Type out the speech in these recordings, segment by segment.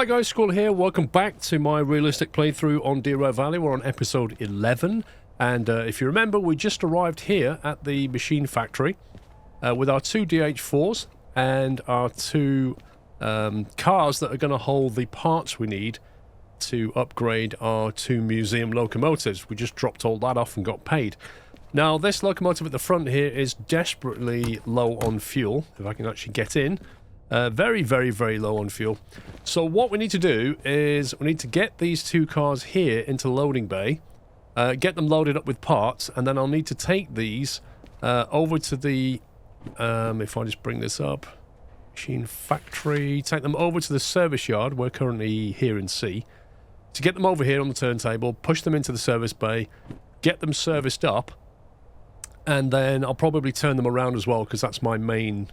Hi guys, Squall here. Welcome back to my realistic playthrough on Derail Valley. We're on episode 11, and if you remember, we just arrived here at the machine factory with our two DH4s and our two cars that are going to hold the parts we need to upgrade our two museum locomotives. We just dropped all that off and got paid. Now, this locomotive at the front here is desperately low on fuel, if I can actually get in. Very, very, very low on fuel. So what we need to do is we need to get these two cars here into loading bay, get them loaded up with parts, and then I'll need to take these over to the, if I just bring this up, machine factory, take them over to the service yard. We're currently here in C. To get them over here on the turntable, push them into the service bay, get them serviced up, and then I'll probably turn them around as well, because that's my main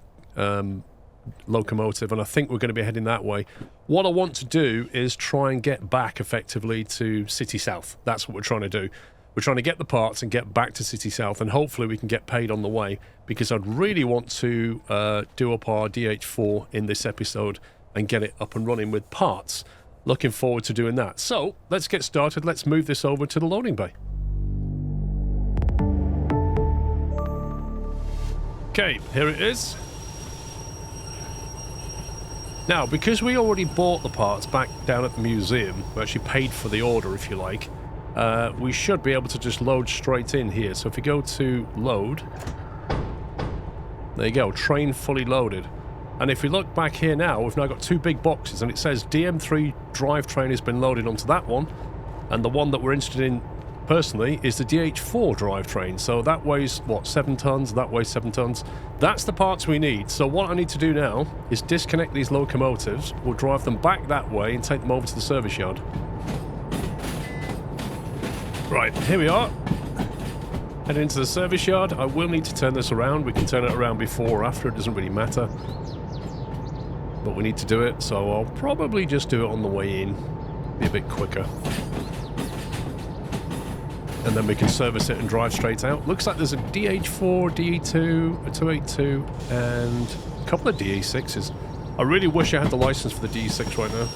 locomotive, and I think we're going to be heading that way. What I want to do is try and get back effectively to City South. That's what we're trying to do. We're trying to get the parts and get back to City South, and hopefully we can get paid on the way, because I'd really want to do up our DH4 in this episode and get it up and running with parts. Looking forward to doing that. So let's get started. Let's move this over to the loading bay. Okay, here it is. Now, because we already bought the parts back down at the museum, we actually paid for the order, if you like, we should be able to just load straight in here. So if you go to load, there you go, train fully loaded. And if we look back here now, we've now got two big boxes, and it says DM3 drivetrain has been loaded onto that one, and the one that we're interested in personally is the DH4 drivetrain. So that weighs, what, 7 tons? That weighs 7 tons. That's the parts we need. So what I need to do now is disconnect these locomotives. We'll drive them back that way and take them over to the service yard. Right, here we are. Heading into the service yard. I will need to turn this around. We can turn it around before or after. It doesn't really matter. But we need to do it, so I'll probably just do it on the way in. Be a bit quicker. And then we can service it and drive straight out. Looks like there's a DH4, DE2, a 282, and a couple of DE6s. I really wish I had the license for the DE6 right now.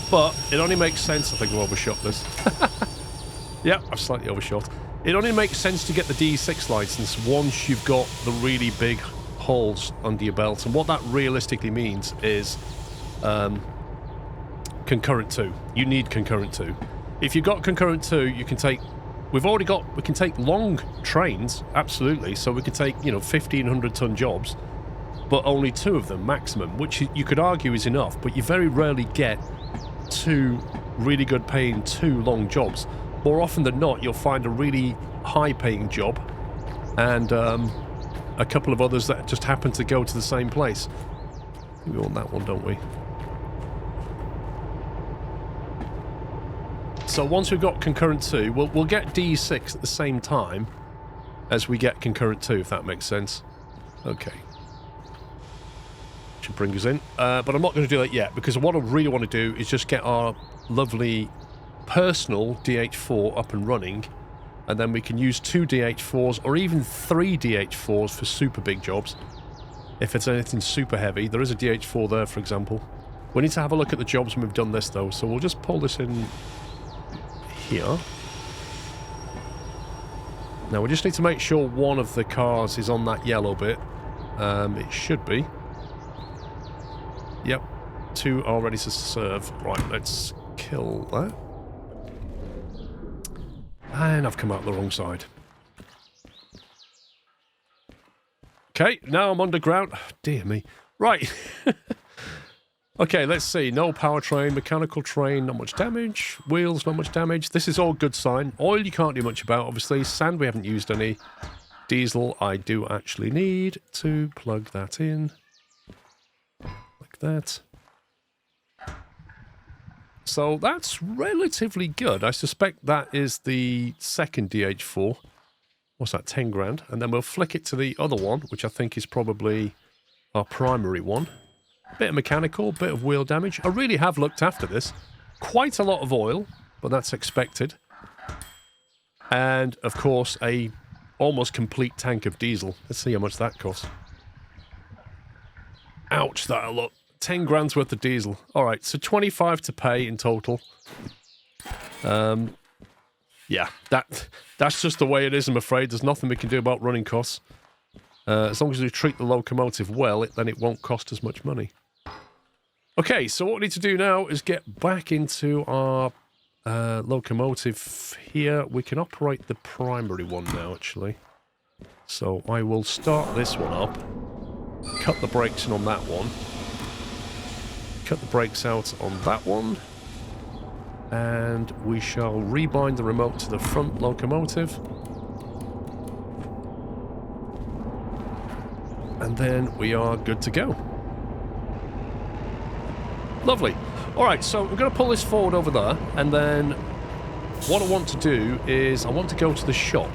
But it only makes sense. I think I've overshot this. Yeah, I've slightly overshot. It only makes sense to get the DE6 license once you've got the really big hauls under your belt. And what that realistically means is concurrent 2. You need concurrent 2. If you've got concurrent 2, you can take... we can take long trains, absolutely. So we could take, 1,500-ton jobs, but only 2 of them maximum, which you could argue is enough, but you very rarely get 2 really good paying 2 long jobs. More often than not, you'll find a really high paying job and a couple of others that just happen to go to the same place. We want that one, don't we? So once we've got concurrent 2, we'll get D6 at the same time as we get concurrent 2, if that makes sense. Okay. Should bring us in. But I'm not going to do that yet, because what I really want to do is just get our lovely personal DH4 up and running, and then we can use 2 DH4s or even 3 DH4s for super big jobs. If it's anything super heavy, there is a DH4 there, for example. We need to have a look at the jobs when we've done this, though, so we'll just pull this in here. Now we just need to make sure one of the cars is on that yellow bit. It should be. Yep. 2 are ready to serve. Right, let's kill that. And I've come out the wrong side. Okay, now I'm underground. Oh, dear me. Right. Okay, let's see. No powertrain, mechanical train, not much damage. Wheels, not much damage. This is all good sign. Oil you can't do much about, obviously. Sand, we haven't used any. Diesel, I do actually need to plug that in. Like that. So that's relatively good. I suspect that is the second DH4. What's that, 10 grand? And then we'll flick it to the other one, which I think is probably our primary one. Bit of mechanical, bit of wheel damage. I really have looked after this. Quite a lot of oil, but that's expected. And, of course, a almost complete tank of diesel. Let's see how much that costs. Ouch, that a lot. 10 grand's worth of diesel. All right, so 25 to pay in total. Yeah, that's just the way it is, I'm afraid. There's nothing we can do about running costs. As long as we treat the locomotive well, then it won't cost us much money. Okay, so what we need to do now is get back into our locomotive here. We can operate the primary one now, actually. So I will start this one up. Cut the brakes in on that one. Cut the brakes out on that one. And we shall rebind the remote to the front locomotive. And then we are good to go. Lovely. Alright, so we're going to pull this forward over there, and then what I want to do is I want to go to the shop.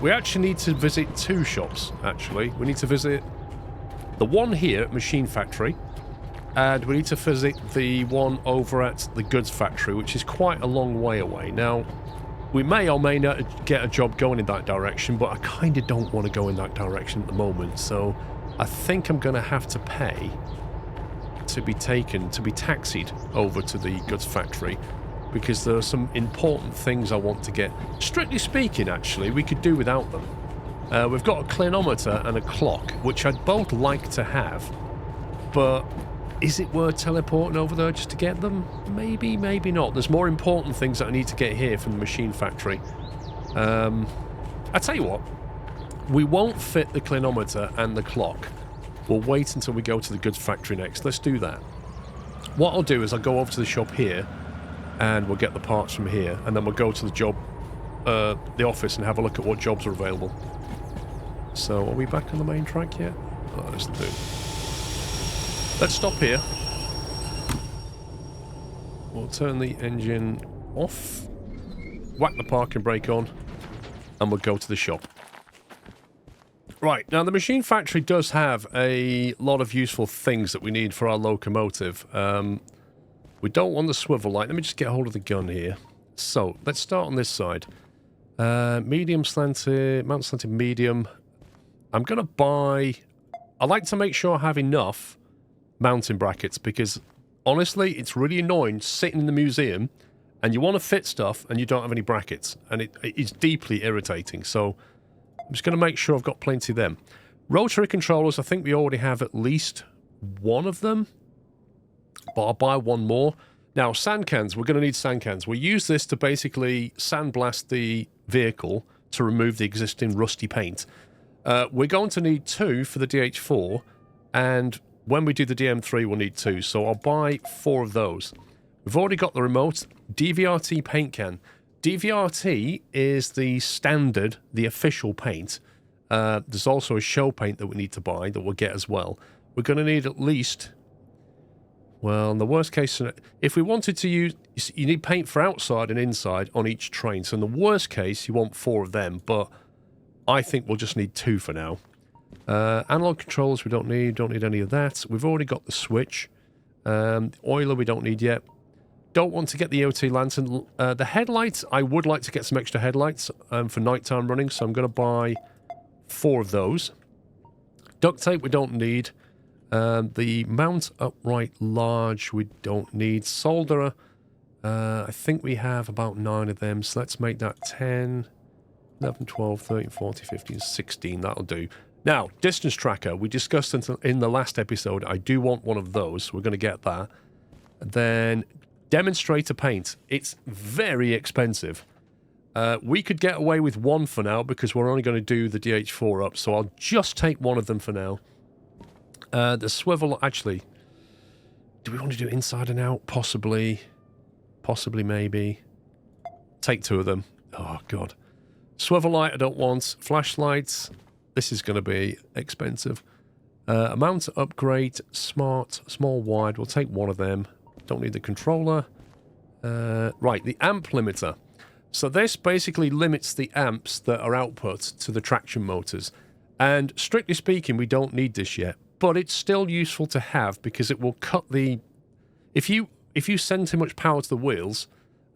We actually need to visit two shops, actually. We need to visit the one here at Machine Factory, and we need to visit the one over at the goods factory, which is quite a long way away. Now, we may or may not get a job going in that direction, but I kind of don't want to go in that direction at the moment, so I think I'm going to have to pay to be taxied over to the goods factory, because there are some important things I want to get. Strictly speaking, actually, we could do without them. We've got a clinometer and a clock, which I'd both like to have, but is it worth teleporting over there just to get them? Maybe, maybe not. There's more important things that I need to get here from the machine factory. I tell you what, we won't fit the clinometer and the clock. We'll wait until we go to the goods factory next. Let's do that. What I'll do is I'll go over to the shop here, and we'll get the parts from here, and then we'll go to the office and have a look at what jobs are available. So, are we back on the main track yet? Oh, let's do. Let's stop here. We'll turn the engine off, whack the parking brake on, and we'll go to the shop. Right, now the machine factory does have a lot of useful things that we need for our locomotive. We don't want the swivel light. Let me just get hold of the gun here. So, let's start on this side. Medium slanted, mount slanted medium. I'm going to buy... I like to make sure I have enough mounting brackets, because honestly, it's really annoying sitting in the museum and you want to fit stuff and you don't have any brackets, and it's deeply irritating. So I'm just going to make sure I've got plenty of them. Rotary controllers, I think we already have at least one of them, but I'll buy one more. Now, sand cans, we're going to need sand cans. We use this to basically sandblast the vehicle to remove the existing rusty paint. We're going to need 2 for the DH4, and when we do the DM3, we'll need 2, so I'll buy 4 of those. We've already got the remote. DVRT paint can. DVRT is the standard, the official paint. There's also a show paint that we need to buy that we'll get as well. We're going to need at least... Well, in the worst case, if we wanted to use... You need paint for outside and inside on each train. So in the worst case, you want 4 of them, but I think we'll just need 2 for now. Analog controllers we don't need any of that. We've already got the switch. The oiler we don't need yet. Don't want to get the OT lantern. The headlights, I would like to get some extra headlights for nighttime running, so I'm going to buy 4 of those. Duct tape we don't need. The mount upright large we don't need. Solderer, I think we have about 9 of them, so let's make that 10, 11, 12, 13, 14, 15, 16. That'll do. Now, distance tracker. We discussed in the last episode. I do want one of those. We're going to get that. And then demonstrator paint. It's very expensive. We could get away with 1 for now because we're only going to do the DH4 up, so I'll just take 1 of them for now. The swivel, actually, do we want to do inside and out? Possibly. Possibly, maybe. Take 2 of them. Oh, God. Swivel light I don't want. Flashlights. This is going to be expensive. Amount upgrade. Smart. Small wide. We'll take 1 of them. Don't need the controller. Right, the amp limiter. So this basically limits the amps that are output to the traction motors. And strictly speaking, we don't need this yet. But it's still useful to have because it will cut the... If you send too much power to the wheels,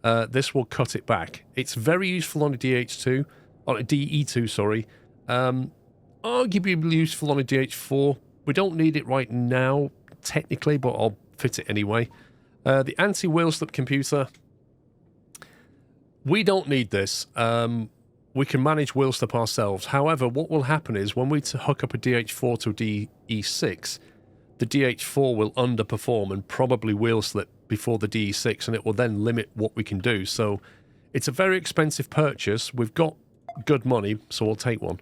this will cut it back. It's very useful on a DH2, on a DE2, sorry. Arguably useful on a DH4. We don't need it right now. technically, but I'll fit it anyway. The anti-wheel slip computer. We don't need this. We can manage wheel slip ourselves. However, what will happen is when we hook up a DH4 to a DE6, the DH4 will underperform and probably wheel slip before the DE6, and it will then limit what we can do. So it's a very expensive purchase. We've got good money, so we'll take one.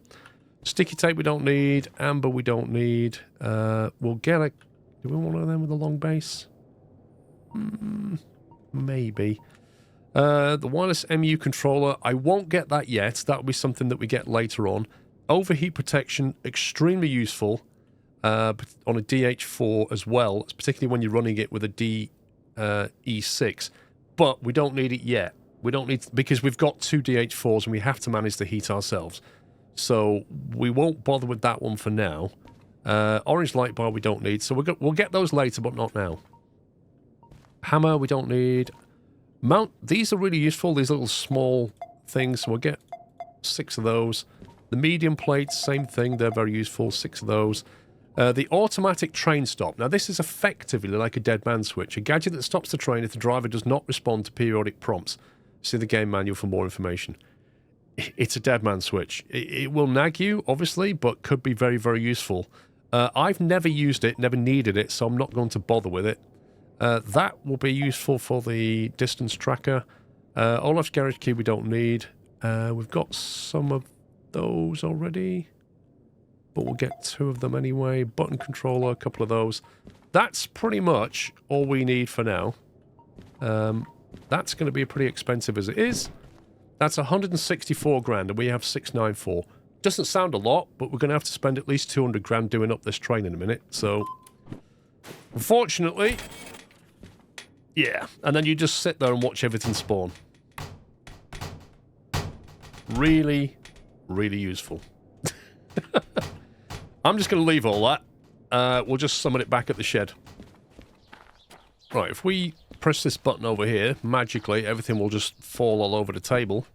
Sticky tape we don't need. Amber we don't need. We'll get a... Do we want one of them with a long base? Maybe. The wireless MU controller, I won't get that yet. That'll be something that we get later on. Overheat protection, extremely useful on a DH4 as well, particularly when you're running it with a DE6. But we don't need it yet. We don't need... Because we've got 2 DH4s and we have to manage the heat ourselves. So we won't bother with that one for now. Orange light bar we don't need. So we'll get those later, but not now. Hammer we don't need. Mount, these are really useful, these little small things, so we'll get 6 of those. The medium plates, same thing, they're very useful, 6 of those. The automatic train stop. Now this is effectively like a dead man switch, a gadget that stops the train if the driver does not respond to periodic prompts. See the game manual for more information. It's a dead man switch. It will nag you, obviously, but could be very, very useful. I've never used it, never needed it, so I'm not going to bother with it. That will be useful for the distance tracker. Olaf's garage key we don't need. We've got some of those already, but we'll get 2 of them anyway. Button controller, a couple of those. That's pretty much all we need for now. That's going to be pretty expensive as it is. That's 164 grand and we have 694. Doesn't sound a lot, but we're going to have to spend at least 200 grand doing up this train in a minute. So, unfortunately... Yeah, and then you just sit there and watch everything spawn. Really, really useful. I'm just going to leave all that. We'll just summon it back at the shed. Right, if we press this button over here, magically everything will just fall all over the table.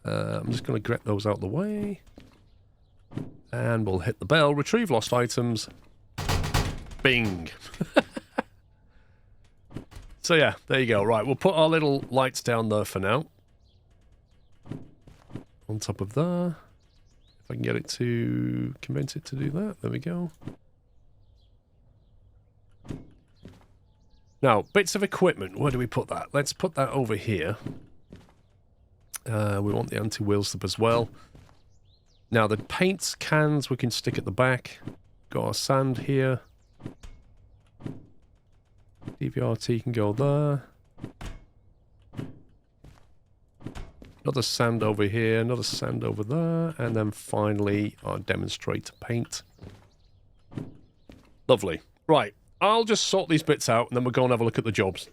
I'm just going to get those out of the way. And we'll hit the bell, retrieve lost items. Bing! So yeah, there you go. Right, we'll put our little lights down there for now. On top of there. If I can get it to... convince it to do that. There we go. Now, bits of equipment. Where do we put that? Let's put that over here. We want the anti-wheel slip as well. Now, the paint cans we can stick at the back. Got our sand here. DVRT can go there. Another sand over here, another sand over there, and then finally our demonstrator paint. Lovely. Right, I'll just sort these bits out and then we'll go and have a look at the jobs.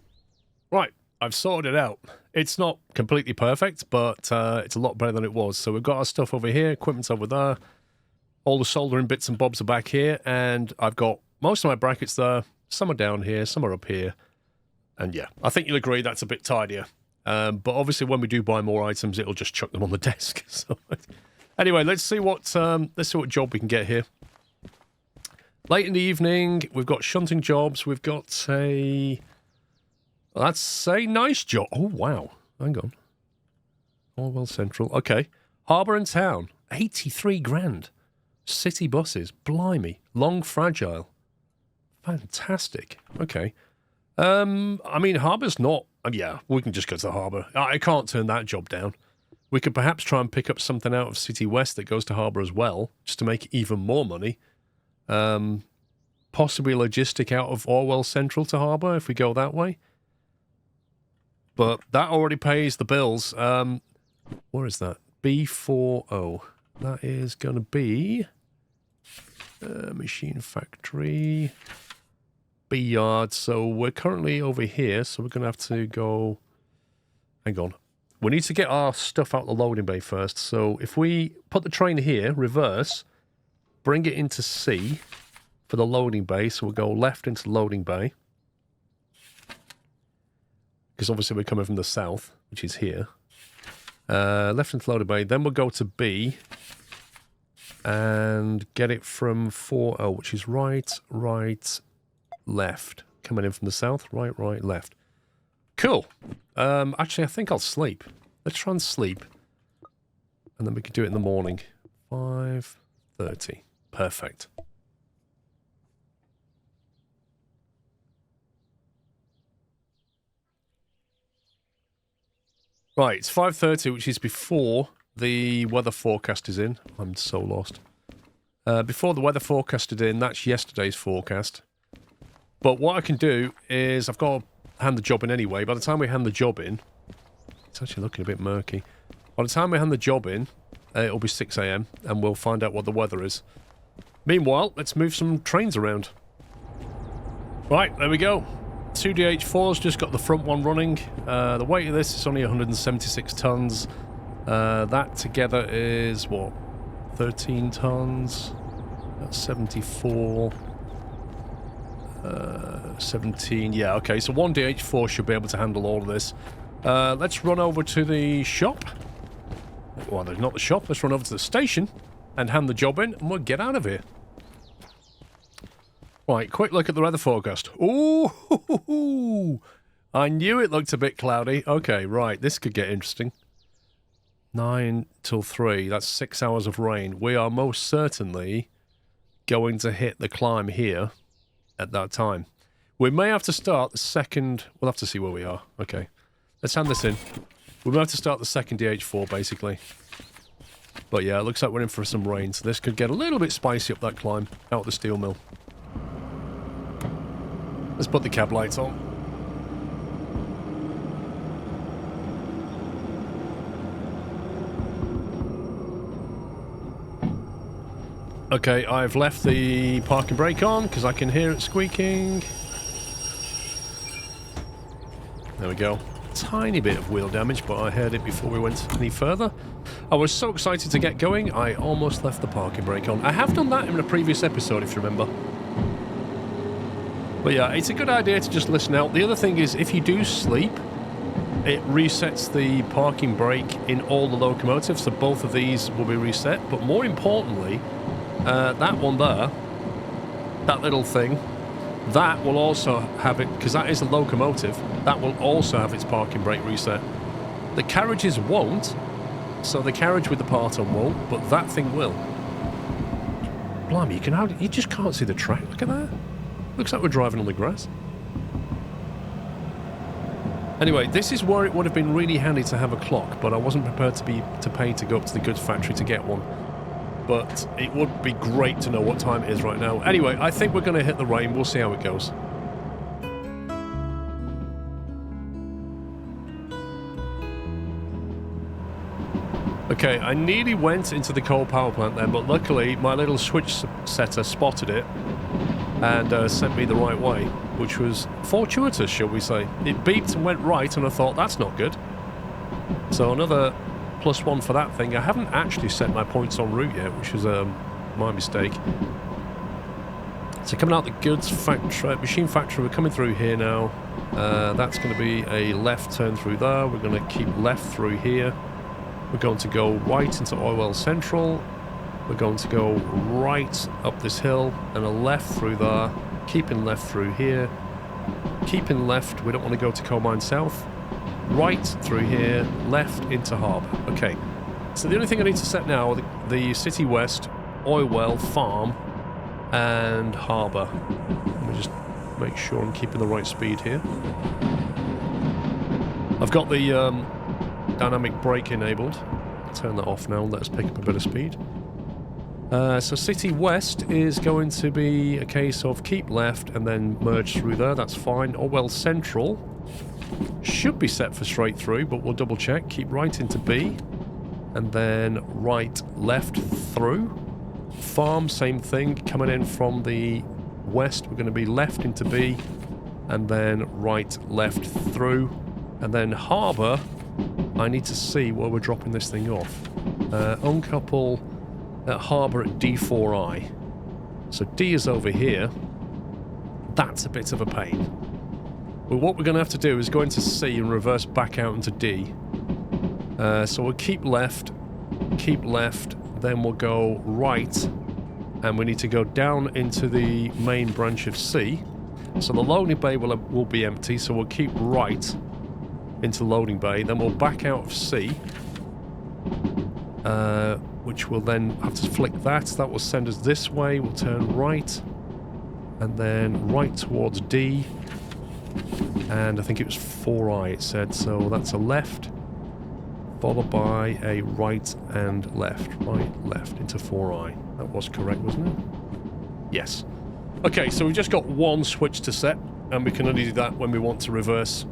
Right, I've sorted it out. It's not completely perfect, but it's a lot better than it was. So we've got our stuff over here, equipment's over there. All the soldering bits and bobs are back here, and I've got most of my brackets there. Some are down here, some are up here. And yeah, I think you'll agree that's a bit tidier. But obviously when we do buy more items, it'll just chuck them on the desk. So anyway, let's see what job we can get here. Late in the evening, we've got shunting jobs. We've got a... That's a nice job. Oh, wow. Hang on. Orwell Central. Okay. Harbour and Town. 83 grand. City buses. Blimey. Long Fragile. Fantastic. Okay. I mean, Harbour's not... yeah, we can just go to the Harbour. I can't turn that job down. We could perhaps try and pick up something out of City West that goes to Harbour as well, just to make even more money. Possibly logistic out of Orwell Central to Harbour, if we go that way. But that already pays the bills. Where is that? B40. That is going to be... Machine Factory... B yard, so we're currently over here, so we're going to have to go... Hang on. We need to get our stuff out the loading bay first, so if we put the train here, reverse, bring it into C for the loading bay, so we'll go left into the loading bay. Because obviously we're coming from the south, which is here. Left into the loading bay, then we'll go to B and get it from 4, which is right, left. Coming in from the south, right, left. Cool. Actually, I think I'll sleep. Let's try and sleep. And then we can do it in the morning. 5:30. Perfect. Right, it's 5:30, which is before the weather forecast is in. I'm so lost. Before the weather forecast is in, that's yesterday's forecast. But what I can do is, I've got to hand the job in anyway. By the time we hand the job in, it's actually looking a bit murky. By the time we hand the job in, it'll be 6 AM, and we'll find out what the weather is. Meanwhile, let's move some trains around. Right, there we go. 2 DH4s, just got the front one running. The weight of this is only 176 tons. That together is, what, 13 tons? That's 74. 17, yeah, okay, so 1 DH4 should be able to handle all of this. Let's run over to the shop. Well, there's not the shop. Let's run over to the station and hand the job in, and we'll get out of here. Right, quick look at the weather forecast. Ooh, I knew it looked a bit cloudy. Okay, right, this could get interesting. 9 till 3, that's 6 hours of rain. We are most certainly going to hit the climb here at that time. We may have to start the second... We'll have to see where we are. Okay, let's hand this in. We may have to start the second DH4, basically. But yeah, it looks like we're in for some rain, so this could get a little bit spicy up that climb out the steel mill. Let's put the cab lights on. Okay, I've left the parking brake on because I can hear it squeaking. There we go. Tiny bit of wheel damage, but I heard it before we went any further. I was so excited to get going, I almost left the parking brake on. I have done that in a previous episode, if you remember. But yeah, it's a good idea to just listen out. The other thing is, if you do sleep, it resets the parking brake in all the locomotives, so both of these will be reset. But more importantly, that one there, that little thing, that will also have it, because that is a locomotive, that will also have its parking brake reset. The carriages won't, so the carriage with the part on won't, but that thing will. Blimey, you just can't see the track. Look at that. Looks like we're driving on the grass. Anyway, this is where it would have been really handy to have a clock, but I wasn't prepared to pay to go up to the goods factory to get one. But it would be great to know what time it is right now. Anyway, I think we're going to hit the rain. We'll see how it goes. Okay, I nearly went into the coal power plant then, but luckily my little switch setter spotted it and sent me the right way, which was fortuitous, shall we say. It beeped and went right, and I thought, that's not good. So another +1 for that thing. I haven't actually set my points en route yet, which was my mistake. So coming out the goods factory, machine factory, we're coming through here now. That's going to be a left turn through there. We're going to keep left through here. We're going to go right into Oilwell Central. We're going to go right up this hill and a left through there. Keeping left through here. Keeping left, we don't want to go to Coal Mine South. Right through here, left into Harbour. Okay, so the only thing I need to set now are the City West, Oilwell, Farm, and Harbour. Let me just make sure I'm keeping the right speed here. I've got the dynamic brake enabled. I'll turn that off now and let us pick up a bit of speed. So City West is going to be a case of keep left and then merge through there. That's fine. Oilwell Central should be set for straight through, but we'll double check. Keep right into B and then right left through. Farm, same thing, coming in from the west. We're going to be left into B and then right left through. And then Harbour, I need to see where we're dropping this thing off. Uncouple at Harbour at D4I. So D is over here. That's a bit of a pain. Well, what we're going to have to do is go into C and reverse back out into D. So we'll keep left, then we'll go right, and we need to go down into the main branch of C. So the loading bay will be empty, so we'll keep right into the loading bay. Then we'll back out of C, which will then have to flick that. That will send us this way. We'll turn right, and then right towards D. And I think it was 4I it said, so that's a left, followed by a right and left. Right, left into 4I. That was correct, wasn't it? Yes. Okay, so we've just got one switch to set, and we can only do that when we want to reverse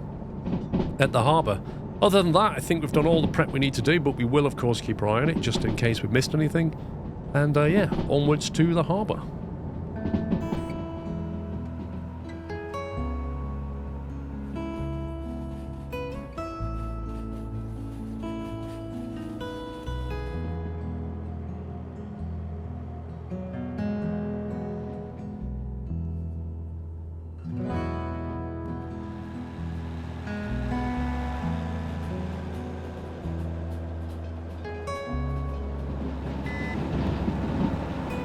at the harbour. Other than that, I think we've done all the prep we need to do, but we will, of course, keep our eye on it, just in case we've missed anything. And, yeah, onwards to the harbour.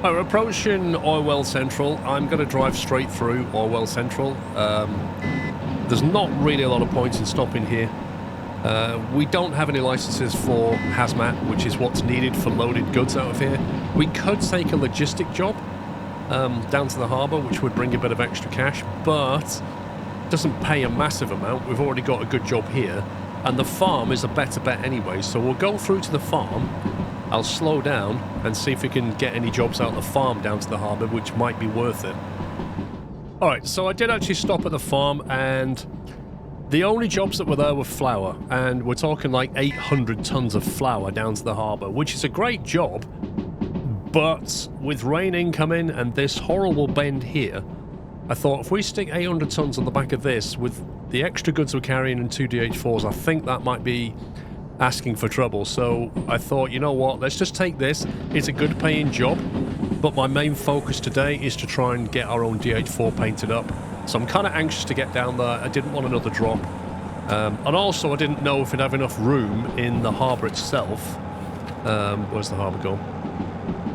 We're approaching Oilwell Central. I'm going to drive straight through Oilwell Central. There's not really a lot of points in stopping here. We don't have any licenses for hazmat, which is what's needed for loaded goods out of here. We could take a logistic job down to the harbour, which would bring a bit of extra cash, but doesn't pay a massive amount. We've already got a good job here, and the farm is a better bet anyway, so we'll go through to the farm. I'll slow down and see if we can get any jobs out of the farm down to the harbour, which might be worth it. Alright, so I did actually stop at the farm, and the only jobs that were there were flour, and we're talking like 800 tons of flour down to the harbour, which is a great job, but with rain incoming and this horrible bend here, I thought if we stick 800 tons on the back of this with the extra goods we're carrying and 2 DH4s, I think that might be asking for trouble. So I thought, you know what, let's just take this. It's a good paying job, but my main focus today is to try and get our own DH4 painted up. So I'm kind of anxious to get down there. I didn't want another drop, and also I didn't know if we'd have enough room in the harbour itself. Where's the harbour gone?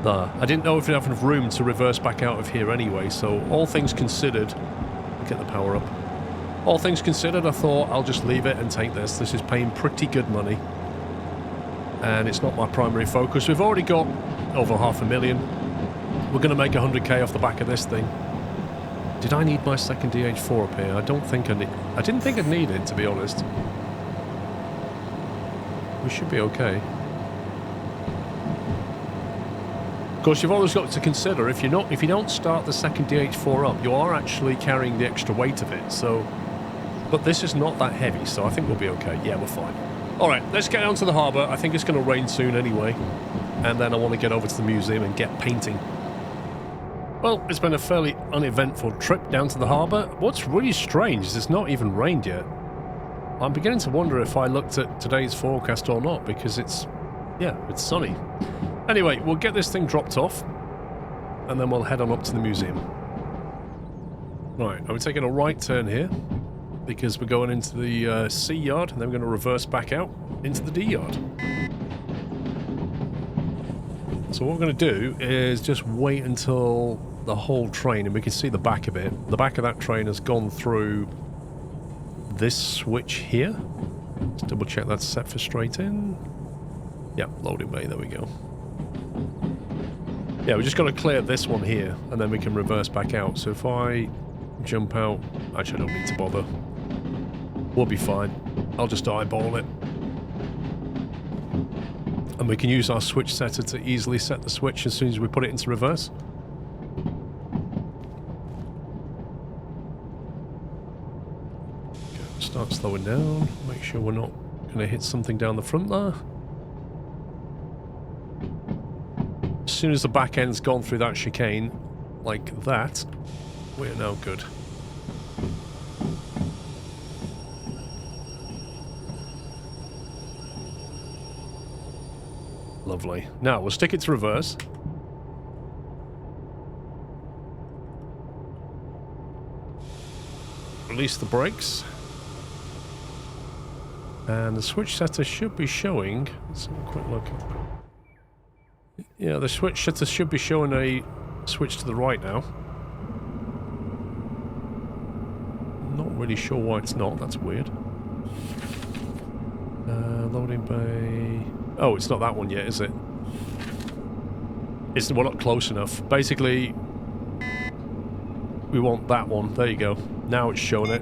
There. I didn't know if we'd have enough room to reverse back out of here anyway, so all things considered, get the power up. All things considered, I thought I'll just leave it and take this. This is paying pretty good money, and it's not my primary focus. We've already got over 500,000. We're going to make 100k off the back of this thing. Did I need my second DH4 up here? I don't think I didn't think I'd need it, to be honest. We should be okay. Of course, you've always got to consider if you don't start the second DH4 up, you are actually carrying the extra weight of it. So. But this is not that heavy, so I think we'll be okay. Yeah, we're fine. Alright, let's get down to the harbour. I think it's going to rain soon anyway. And then I want to get over to the museum and get painting. Well, it's been a fairly uneventful trip down to the harbour. What's really strange is it's not even rained yet. I'm beginning to wonder if I looked at today's forecast or not, because it's sunny. Anyway, we'll get this thing dropped off, and then we'll head on up to the museum. Right, I'm taking a right turn here, because we're going into the C yard, and then we're going to reverse back out into the D yard. So what we're going to do is just wait until the whole train, and we can see the back of it. The back of that train has gone through this switch here. Let's double check that's set for straight in. Yep, loading bay, there we go. Yeah, we just got to clear this one here, and then we can reverse back out. So if I jump out, actually I don't need to bother. We'll be fine. I'll just eyeball it. And we can use our switch setter to easily set the switch as soon as we put it into reverse. Okay, start slowing down. Make sure we're not going to hit something down the front there. As soon as the back end's gone through that chicane, like that, we're now good. Lovely. Now, we'll stick it to reverse. Release the brakes. And the switch setter should be showing... Let's have a quick look. Yeah, the switch setter should be showing a switch to the right now. really sure why it's not. That's weird. Loading bay... Oh, it's not that one yet, is it? We're not close enough. Basically, we want that one. There you go. Now it's showing it.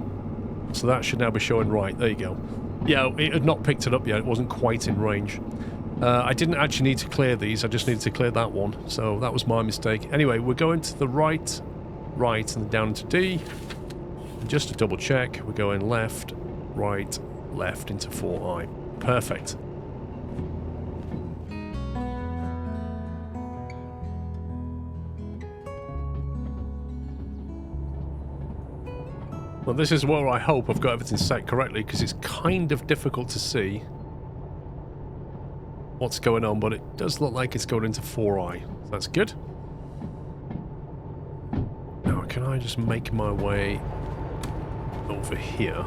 So that should now be showing right. There you go. Yeah, it had not picked it up yet. It wasn't quite in range. I didn't actually need to clear these. I just needed to clear that one. So that was my mistake. Anyway, we're going to the right, and then down into D. And just to double check, we're going left, right, left into 4I. Perfect. Well, this is where I hope I've got everything set correctly, because it's kind of difficult to see what's going on, but it does look like it's going into 4I. So that's good. Now, can I just make my way over here?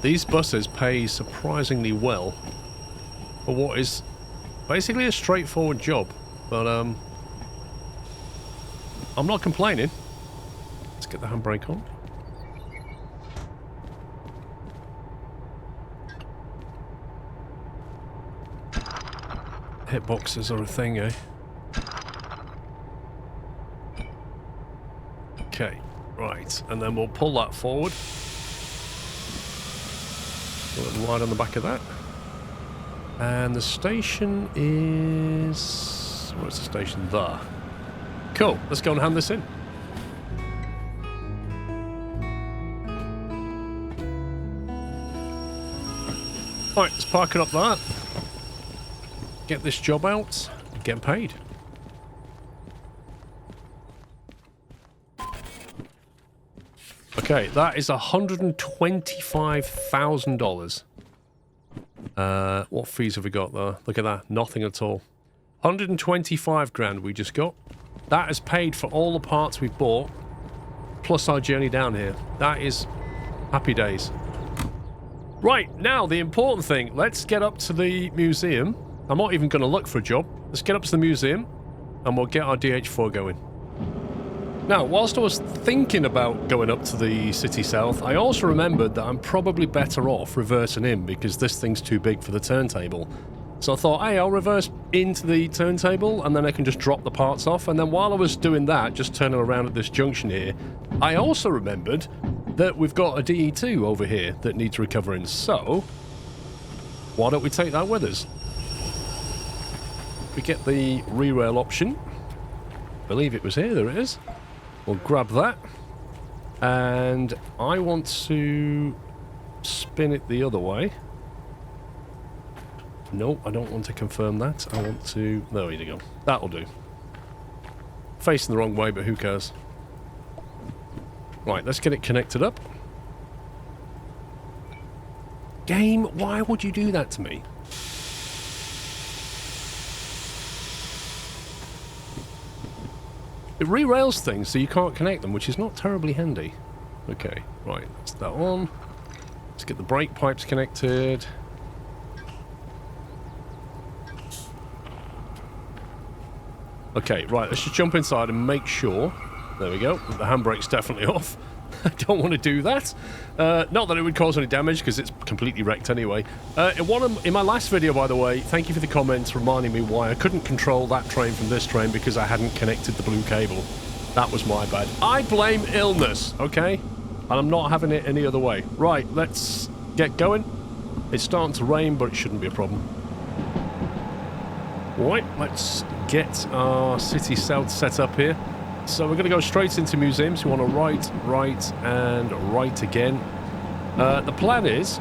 These buses pay surprisingly well for what is basically a straightforward job, but I'm not complaining. Let's get the handbrake on. Hitboxes are a thing, eh? Okay, right, and then we'll pull that forward. Put it right on the back of that. And the station is... Where's the station? There. Cool, let's go and hand this in. Right, let's park it up there. Get this job out, get paid. Okay, that is $125,000. What fees have we got there? Look at that, nothing at all. 125 grand we just got. That has paid for all the parts we've bought, plus our journey down here. That is happy days. Right, now the important thing. Let's get up to the museum. I'm not even going to look for a job. Let's get up to the museum, and we'll get our DH4 going. Now, whilst I was thinking about going up to the city south, I also remembered that I'm probably better off reversing in, because this thing's too big for the turntable. So I thought, hey, I'll reverse into the turntable, and then I can just drop the parts off. And then while I was doing that, just turning around at this junction here, I also remembered that we've got a DE2 over here that needs recovering. So, why don't we take that with us? We get the re-rail option. I believe it was here. There it is. We'll grab that. And I want to spin it the other way. No, I don't want to confirm that. I want to... There you go. That'll do. Facing the wrong way, but who cares? Right, let's get it connected up. Game, why would you do that to me? It re-rails things so you can't connect them, which is not terribly handy. Okay, right, that's that one. Let's get the brake pipes connected. Okay, right, let's just jump inside and make sure. There we go, the handbrake's definitely off. I don't want to do that. Not that it would cause any damage, because it's completely wrecked anyway. In my last video, by the way, thank you for the comments reminding me why I couldn't control that train from this train, because I hadn't connected the blue cable. That was my bad. I blame illness, okay? And I'm not having it any other way. Right, let's get going. It's starting to rain, but it shouldn't be a problem. Right, let's get our city south set up here. So we're going to go straight into museums. We want to right, and right again. The plan is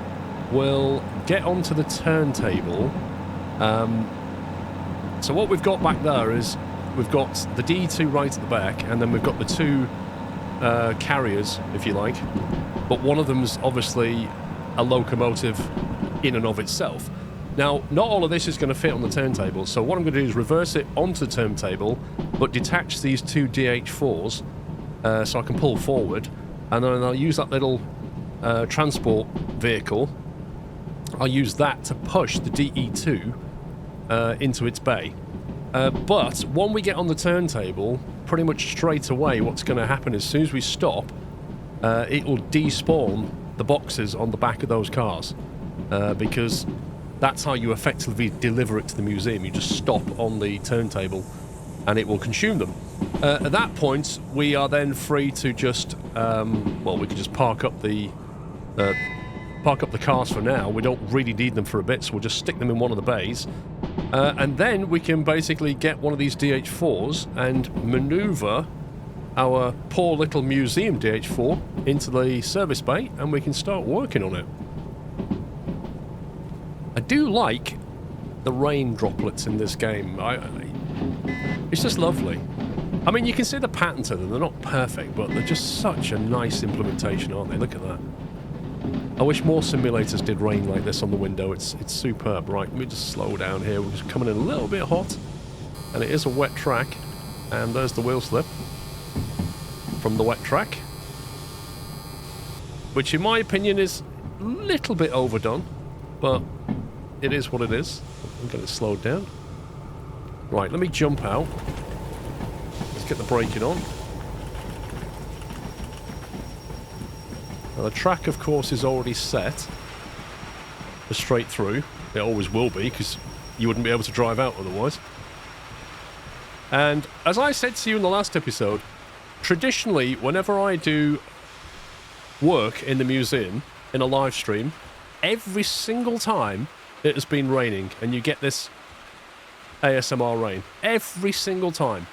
we'll get onto the turntable. So what we've got back there is we've got the D2 right at the back, and then we've got the two carriers, if you like. But one of them's obviously a locomotive in and of itself. Now, not all of this is going to fit on the turntable, so what I'm going to do is reverse it onto the turntable, but detach these two DH4s so I can pull forward, and then I'll use that little transport vehicle. I'll use that to push the DE2 into its bay. But when we get on the turntable, pretty much straight away what's going to happen as soon as we stop, it will despawn the boxes on the back of those cars, because that's how you effectively deliver it to the museum. You just stop on the turntable and it will consume them. At that point, we are then free to just, well, we can just park up the cars for now. We don't really need them for a bit, so we'll just stick them in one of the bays. And then we can basically get one of these DH4s and maneuver our poor little museum DH4 into the service bay, and we can start working on it. I do like the rain droplets in this game. It's just lovely. I mean, you can see the pattern to them. They're not perfect, but they're just such a nice implementation, aren't they? Look at that. I wish more simulators did rain like this on the window. It's superb. Right, let me just slow down here. We're just coming in a little bit hot, and it is a wet track. And there's the wheel slip from the wet track, which in my opinion is a little bit overdone, but it is what it is. I'm going to slow it down. Right, let me jump out. Let's get the braking on. Now the track, of course, is already set for straight through. It always will be, because you wouldn't be able to drive out otherwise. And as I said to you in the last episode, traditionally, whenever I do work in the museum, in a live stream, every single time it has been raining, and you get this ASMR rain. Every single time.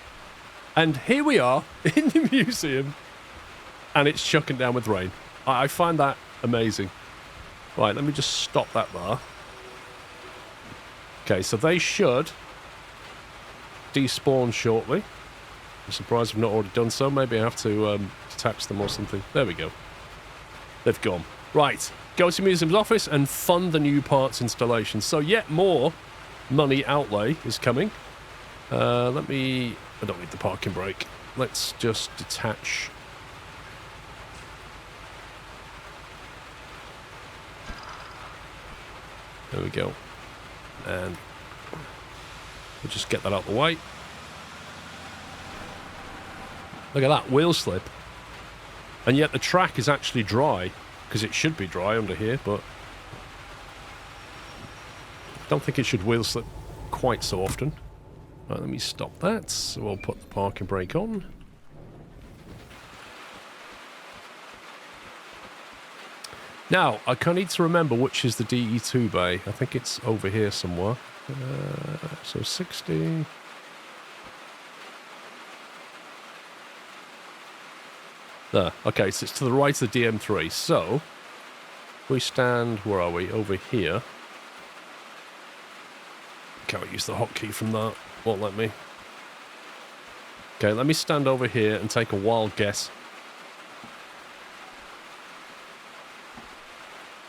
And here we are, in the museum, and it's chucking down with rain. I find that amazing. Right, let me just stop that there. Okay, so they should despawn shortly. I'm surprised I've not already done so. Maybe I have to detach them or something. There we go. They've gone. Right, go to museum's office and fund the new parts installation. So yet more money outlay is coming. I don't need the parking brake. Let's just detach. There we go. And we'll just get that out of the way. Look at that, wheel slip. And yet the track is actually dry, because it should be dry under here, but I don't think it should wheel slip quite so often. Right, let me stop that. So we'll put the parking brake on. Now, I kind of need to remember which is the DE2 bay. I think it's over here somewhere. So 60... There. Okay, so it's to the right of the DM3. So, we stand... Where are we? Over here. Can't use the hotkey from that. Won't let me. Okay, let me stand over here and take a wild guess.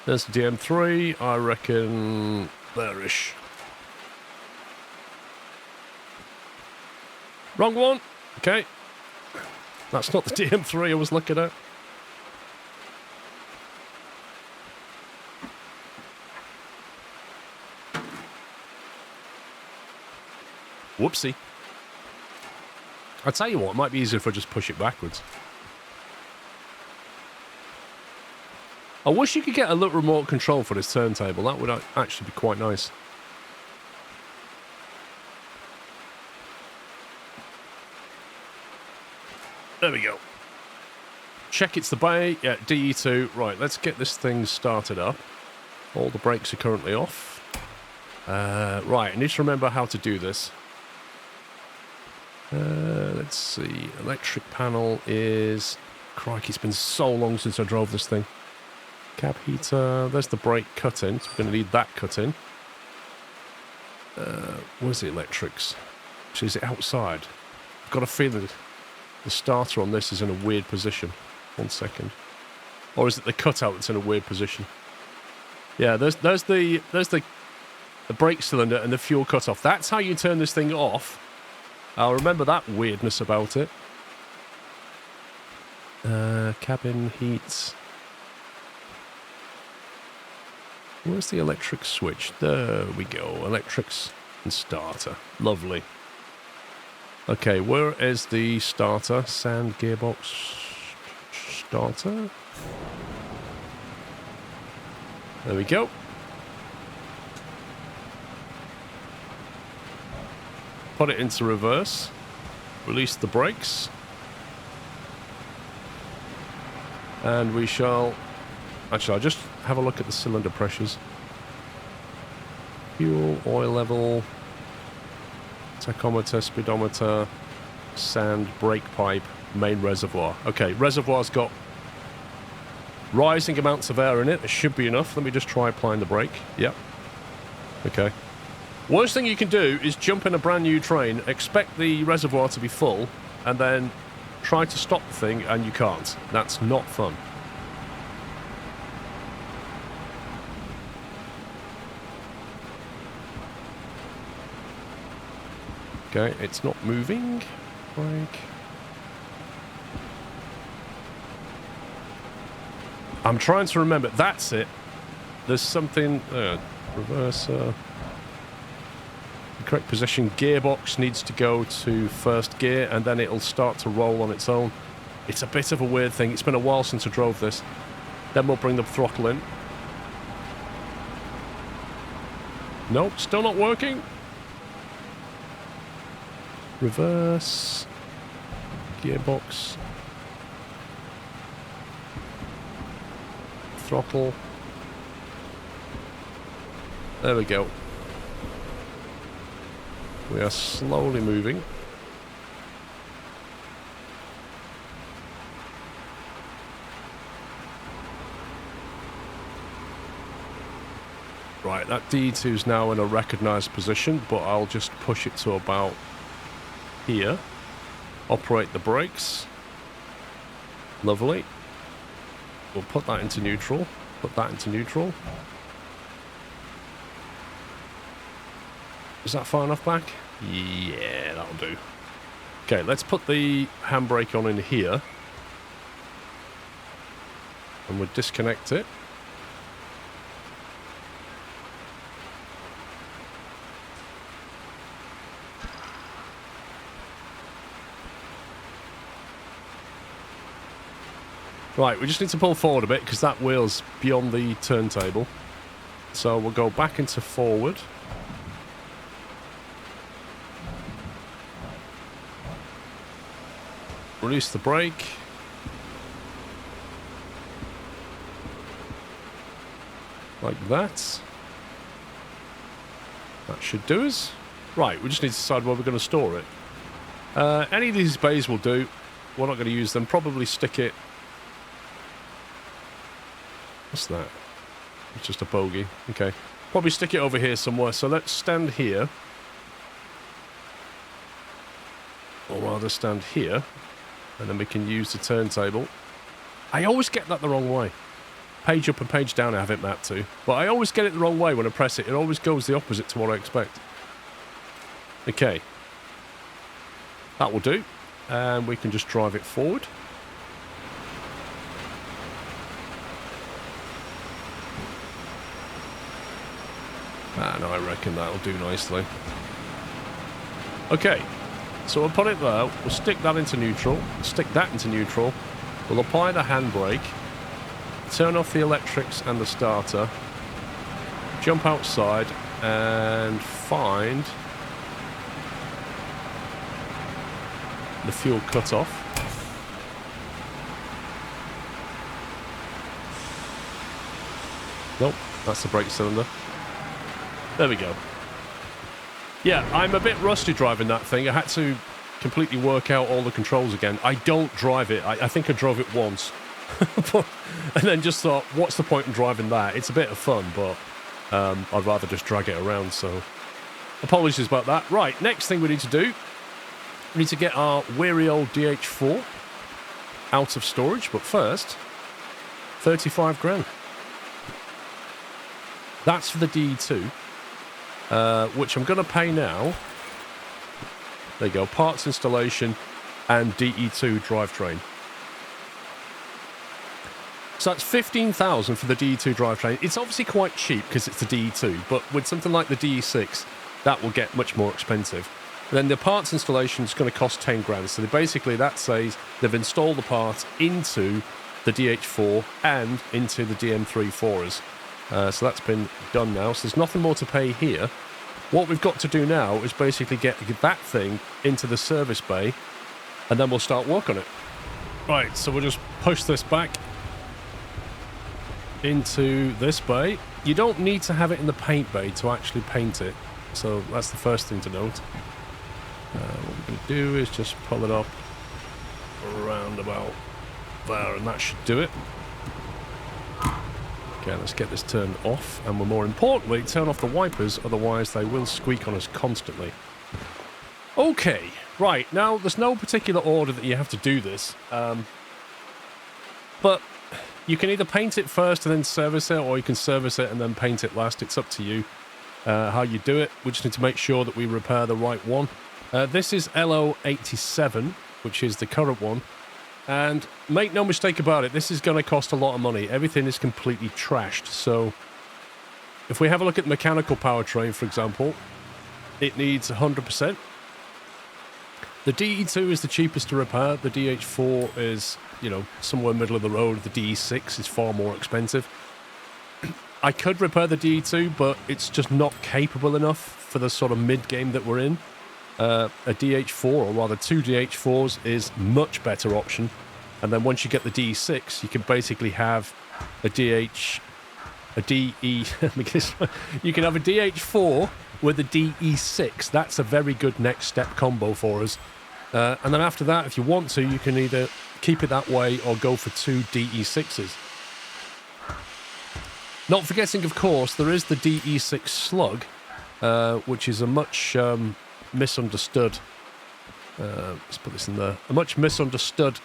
There's the DM3. I reckon... there-ish. Wrong one. Okay. That's not the DM3 I was looking at. Whoopsie. I'll tell you what, it might be easier if I just push it backwards. I wish you could get a little remote control for this turntable. That would actually be quite nice. There we go. Check it's the bay. Yeah, DE2. Right, let's get this thing started up. All the brakes are currently off. Right, I need to remember how to do this. Let's see. Electric panel is... Crikey, it's been so long since I drove this thing. Cab heater. There's the brake cut-in. So we're going to need that cut-in. Where's the electrics? Actually, is it outside? I've got a feeling the starter on this is in a weird position. 1 second. Or is it the cutout that's in a weird position? Yeah, there's the brake cylinder and the fuel cutoff. That's how you turn this thing off. I'll remember that weirdness about it. Cabin heat. Where's the electric switch? There we go. Electrics and starter. Lovely. Okay, where is the starter? Sand gearbox starter. There we go. Put it into reverse. Release the brakes. And we shall... Actually, I'll just have a look at the cylinder pressures. Fuel, oil level, tachometer, speedometer, sand, brake pipe, main reservoir. Okay, reservoir's got rising amounts of air in it. It should be enough. Let me just try applying the brake. Yep. Okay. Worst thing you can do is jump in a brand new train, expect the reservoir to be full, and then try to stop the thing, and you can't. That's not fun. Okay, it's not moving. Brake. I'm trying to remember. That's it. There's something... reverser. The correct position. Gearbox needs to go to first gear, and then it'll start to roll on its own. It's a bit of a weird thing. It's been a while since I drove this. Then we'll bring the throttle in. Nope, still not working. Reverse. Gearbox. Throttle. There we go. We are slowly moving. Right, that D2 is now in a recognised position, but I'll just push it to about here. Operate the brakes. Lovely. We'll put that into neutral. Put that into neutral. Is that far enough back? Yeah, that'll do. Okay, let's put the handbrake on in here. And we'll disconnect it. Right, we just need to pull forward a bit because that wheel's beyond the turntable. So we'll go back into forward. Release the brake. Like that. That should do us. Right, we just need to decide where we're going to store it. Any of these bays will do. We're not going to use them. Probably stick it... What's that? It's just a bogey. Okay. Probably stick it over here somewhere. So let's stand here. Or rather stand here. And then we can use the turntable. I always get that the wrong way. Page up and page down I have it mapped to. But I always get it the wrong way when I press it. It always goes the opposite to what I expect. Okay. That will do. And we can just drive it forward. And I reckon that'll do nicely. Okay. So we'll put it there, we'll stick that into neutral, stick that into neutral, we'll apply the handbrake, turn off the electrics and the starter, jump outside and find the fuel cut-off. Nope, that's the brake cylinder. There we go. Yeah, I'm a bit rusty driving that thing. I had to completely work out all the controls again. I don't drive it. I think I drove it once. And then just thought, what's the point in driving that? It's a bit of fun, but I'd rather just drag it around, so... Apologies about that. Right, next thing we need to do, we need to get our weary old DH4 out of storage, but first, 35 grand. That's for the D2. Which I'm going to pay now. There you go. Parts installation and DE2 drivetrain. So that's 15,000 for the DE2 drivetrain. It's obviously quite cheap because it's the DE2, but with something like the DE6, that will get much more expensive. Then the parts installation is going to cost 10 grand. So basically that says they've installed the parts into the DH4 and into the DM3 for us. So that's been done now. So there's nothing more to pay here. What we've got to do now is basically get that thing into the service bay, and then we'll start work on it. Right, so we'll just push this back into this bay. You don't need to have it in the paint bay to actually paint it. So that's the first thing to note. What we're going to do is just pull it up around about there, and that should do it. Okay, let's get this turned off, and we'll more importantly turn off the wipers, otherwise they will squeak on us constantly. Okay, right, now there's no particular order that you have to do this, but you can either paint it first and then service it, or you can service it and then paint it last. It's up to you how you do it. We just need to make sure that we repair the right one. This is LO87, which is the current one. And make no mistake about it, this is going to cost a lot of money. Everything is completely trashed. So if we have a look at the mechanical powertrain, for example, it needs 100%. The DE2 is the cheapest to repair. The DH4 is, you know, somewhere middle of the road. The DE6 is far more expensive. I could repair the DE2, but it's just not capable enough for the sort of mid-game that we're in. A DH4, or rather two DH4s, is much better option. And then once you get the DE6, you can basically have a DE... you can have a DH4 with a DE6. That's a very good next step combo for us. And then after that, if you want to, you can either keep it that way or go for two DE6s. Not forgetting, of course, there is the DE6 Slug, which is a much... misunderstood, let's put this in there, a much misunderstood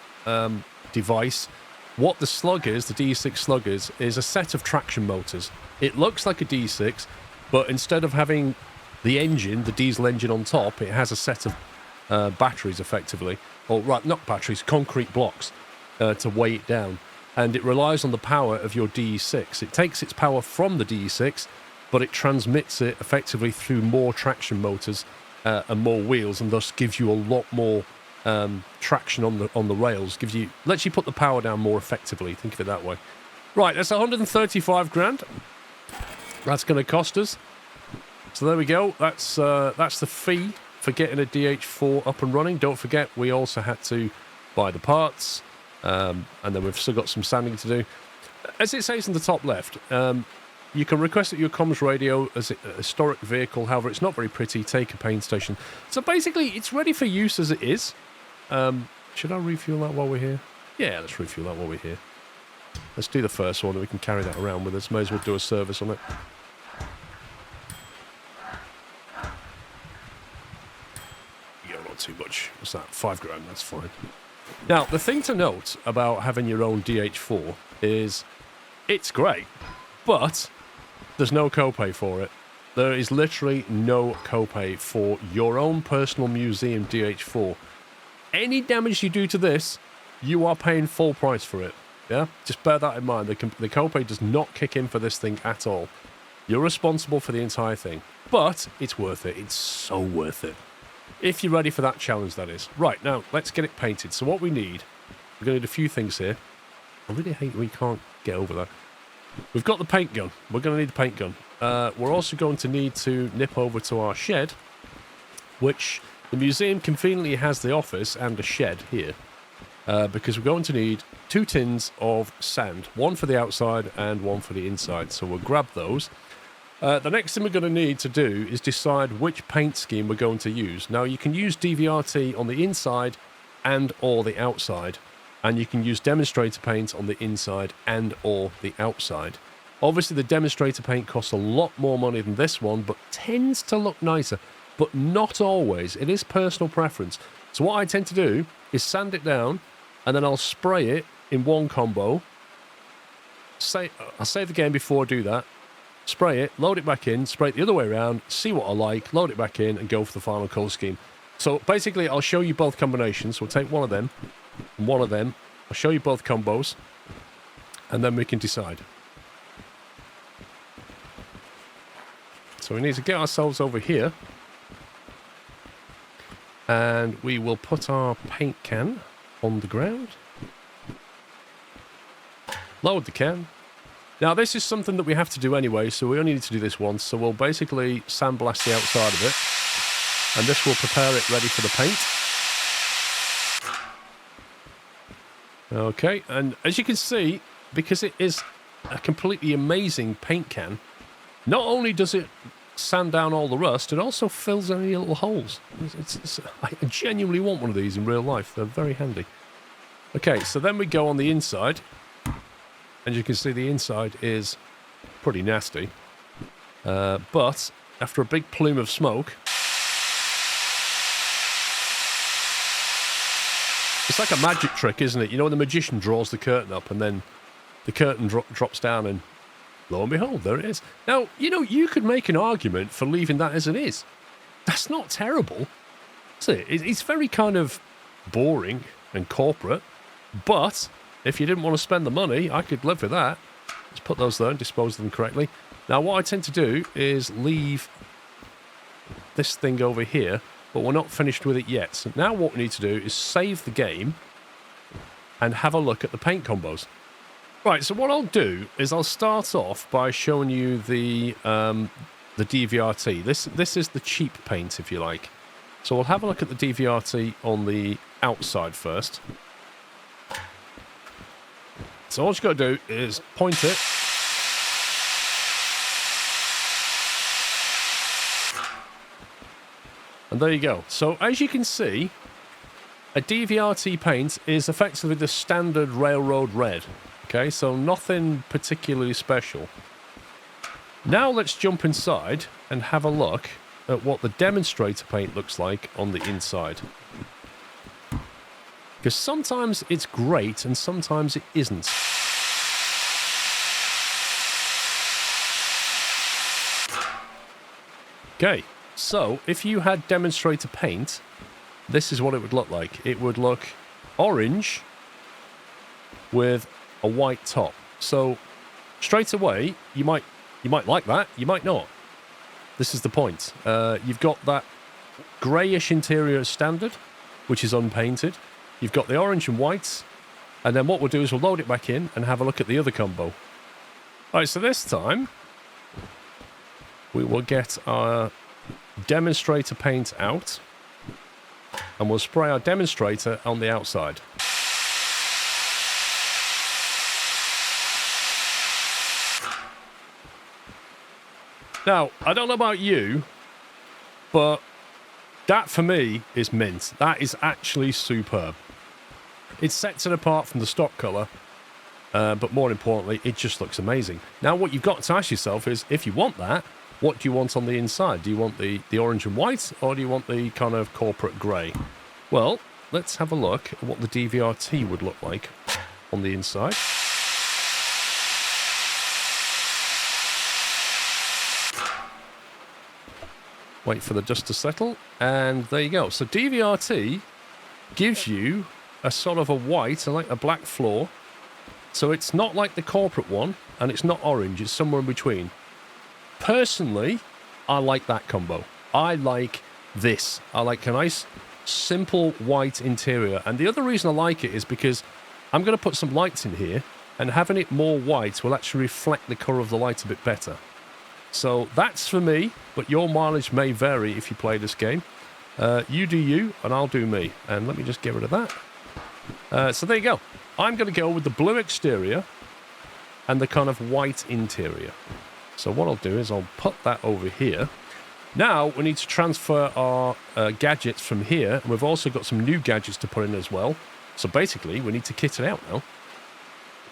device. What the Slug is, the DE6 Slug is a set of traction motors. It looks like a D6, but instead of having the engine, the diesel engine on top, it has a set of batteries, effectively, or right, not batteries, concrete blocks to weigh it down, and it relies on the power of your DE6. It takes its power from the DE6, but it transmits it effectively through more traction motors and more wheels, and thus gives you a lot more traction on the rails. Lets you put the power down more effectively. Think of it that way. Right, that's 135 grand. That's going to cost us. So there we go. That's the fee for getting a DH4 up and running. Don't forget, we also had to buy the parts, and then we've still got some sanding to do. As it says in the top left, you can request that your comms radio as a historic vehicle. However, it's not very pretty. Take a paint station. So basically, it's ready for use as it is. Should I refuel that while we're here? Yeah, let's refuel that while we're here. Let's do the first one, and we can carry that around with us. May as well do a service on it. Yeah, not too much. What's that? 5 grand. That's fine. Now, the thing to note about having your own DH4 is it's great, but there's no copay for it. There is literally no copay for your own personal museum DH4. Any damage you do to this, you are paying full price for it. Yeah? Just bear that in mind. The copay does not kick in for this thing at all. You're responsible for the entire thing. But it's worth it. It's so worth it. If you're ready for that challenge, that is. Right, now, let's get it painted. So what we need, we're going to need a few things here. I really hate we can't get over that. We've got the paint gun. We're going to need the paint gun. We're also going to need to nip over to our shed, which the museum conveniently has the office and a shed here, because we're going to need 2 tins of sand, one for the outside and one for the inside. So we'll grab those. The next thing we're going to need to do is decide which paint scheme we're going to use. Now, you can use DVRT on the inside and or the outside, and you can use demonstrator paint on the inside and or the outside. Obviously, the demonstrator paint costs a lot more money than this one, but tends to look nicer, but not always. It is personal preference. So what I tend to do is sand it down, and then I'll spray it in one combo. I'll save the game before I do that. Spray it, load it back in, spray it the other way around, see what I like, load it back in, and go for the final colour scheme. So basically, I'll show you both combinations. We'll take one of them and one of them. I'll show you both combos, and then we can decide. So we need to get ourselves over here. And we will put our paint can on the ground. Load the can. Now, this is something that we have to do anyway, so we only need to do this once. So we'll basically sandblast the outside of it. And this will prepare it ready for the paint. Okay, and as you can see, because it is a completely amazing paint can, not only does it sand down all the rust, it also fills any little holes. I genuinely want one of these in real life. They're very handy. Okay, so then we go on the inside. And you can see the inside is pretty nasty. But after a big plume of smoke, it's like a magic trick, isn't it? You know when the magician draws the curtain up and then the curtain drops down and lo and behold, there it is. Now, you know, you could make an argument for leaving that as it is. That's not terrible, is it? It's very kind of boring and corporate, but if you didn't want to spend the money, I could live with that. Let's put those there and dispose of them correctly. Now, what I tend to do is leave this thing over here, but we're not finished with it yet. So now what we need to do is save the game and have a look at the paint combos. Right, so what I'll do is I'll start off by showing you the DVRT. This is the cheap paint, if you like. So we'll have a look at the DVRT on the outside first. So all you've got to do is point it. And there you go. So as you can see, a DVRT paint is effectively the standard railroad red. Okay, so nothing particularly special. Now let's jump inside and have a look at what the demonstrator paint looks like on the inside. Because sometimes it's great and sometimes it isn't. Okay, so if you had demonstrator paint, this is what it would look like. It would look orange with a white top. So straight away, you might like that, you might not. This is the point. You've got that greyish interior as standard, which is unpainted. You've got the orange and whites, and then what we'll do is we'll load it back in and have a look at the other combo. Alright, so this time we will get our demonstrator paint out and we'll spray our demonstrator on the outside. Now, I don't know about you, but that for me is mint. That is actually superb. It sets it apart from the stock colour, but more importantly, it just looks amazing. Now, what you've got to ask yourself is, if you want that, what do you want on the inside? Do you want the orange and white, or do you want the kind of corporate grey? Well, let's have a look at what the DVRT would look like on the inside. Wait for the dust to settle, and there you go. So DVRT gives you a sort of a white and like a black floor. So it's not like the corporate one, and it's not orange, it's somewhere in between. Personally, I like that combo. I like this. I like a nice, simple white interior. And the other reason I like it is because I'm going to put some lights in here, and having it more white will actually reflect the colour of the light a bit better. So that's for me, but your mileage may vary if you play this game. You do you, and I'll do me. And let me just get rid of that. So there you go. I'm going to go with the blue exterior and the kind of white interior. So what I'll do is I'll put that over here. Now we need to transfer our gadgets from here. And we've also got some new gadgets to put in as well. So basically, we need to kit it out now.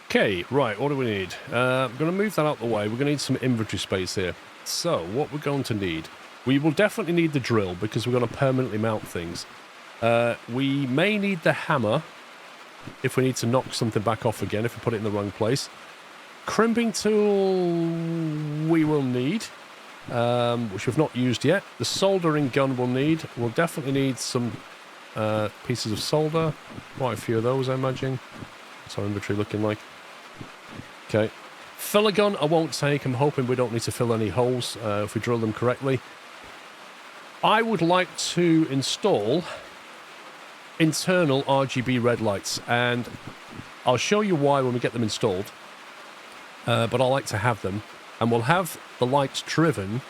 Okay, right, what do we need? I'm going to move that out the way. We're going to need some inventory space here. So, what we're going to need... We will definitely need the drill, because we're going to permanently mount things. We may need the hammer, if we need to knock something back off again, if we put it in the wrong place. Crimping tool we will need, which we've not used yet. The soldering gun we'll need. We'll definitely need some pieces of solder. Quite a few of those, I imagine. What's our inventory looking like? Okay. Filler gun I won't take. I'm hoping we don't need to fill any holes if we drill them correctly. I would like to install internal RGB red lights, and I'll show you why when we get them installed, but I like to have them, and we'll have the lights driven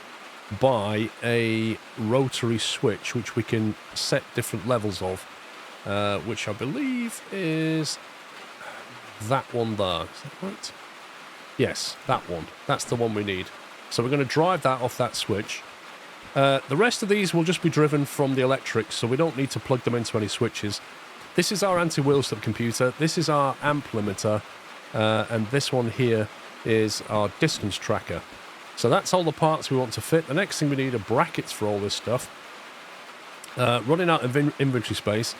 by a rotary switch which we can set different levels of, which I believe is that one there. Is that right? Yes, that one. That's the one we need. So we're going to drive that off that switch. The rest of these will just be driven from the electrics, so we don't need to plug them into any switches. This is our anti-wheel slip computer. This is our amp limiter. And this one here is our distance tracker. So that's all the parts we want to fit. The next thing we need are brackets for all this stuff. Running out of inventory space.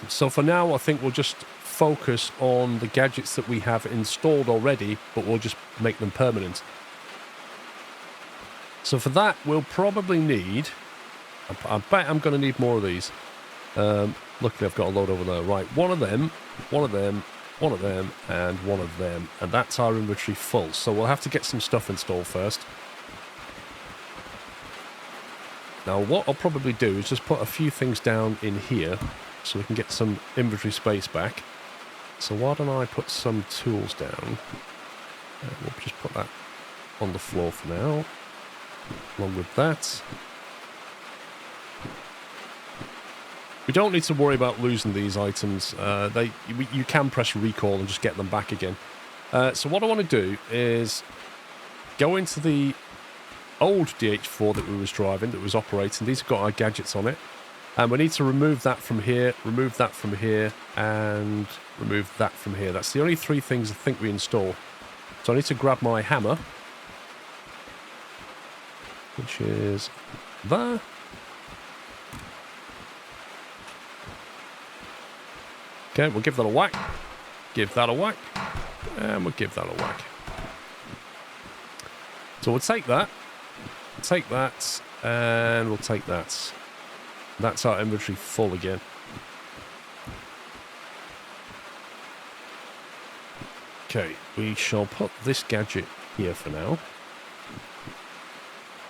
So for now, I think we'll just focus on the gadgets that we have installed already, but we'll just make them permanent. So for that, we'll probably need... I bet I'm going to need more of these. Luckily, I've got a load over there. Right, one of them, one of them, one of them, and one of them. And that's our inventory full. So we'll have to get some stuff installed first. Now, what I'll probably do is just put a few things down in here so we can get some inventory space back. So why don't I put some tools down? We'll just put that on the floor for now, along with that. We don't need to worry about losing these items. You can press recall and just get them back again. So what I want to do is go into the old DH4 that we was driving, that was operating. These have got our gadgets on it. And we need to remove that from here, remove that from here, and remove that from here. That's the only three things I think we install. So I need to grab my hammer, which is there. Okay, we'll give that a whack. Give that a whack. And we'll give that a whack. So we'll take that, and we'll take that. That's our inventory full again. Okay, we shall put this gadget here for now.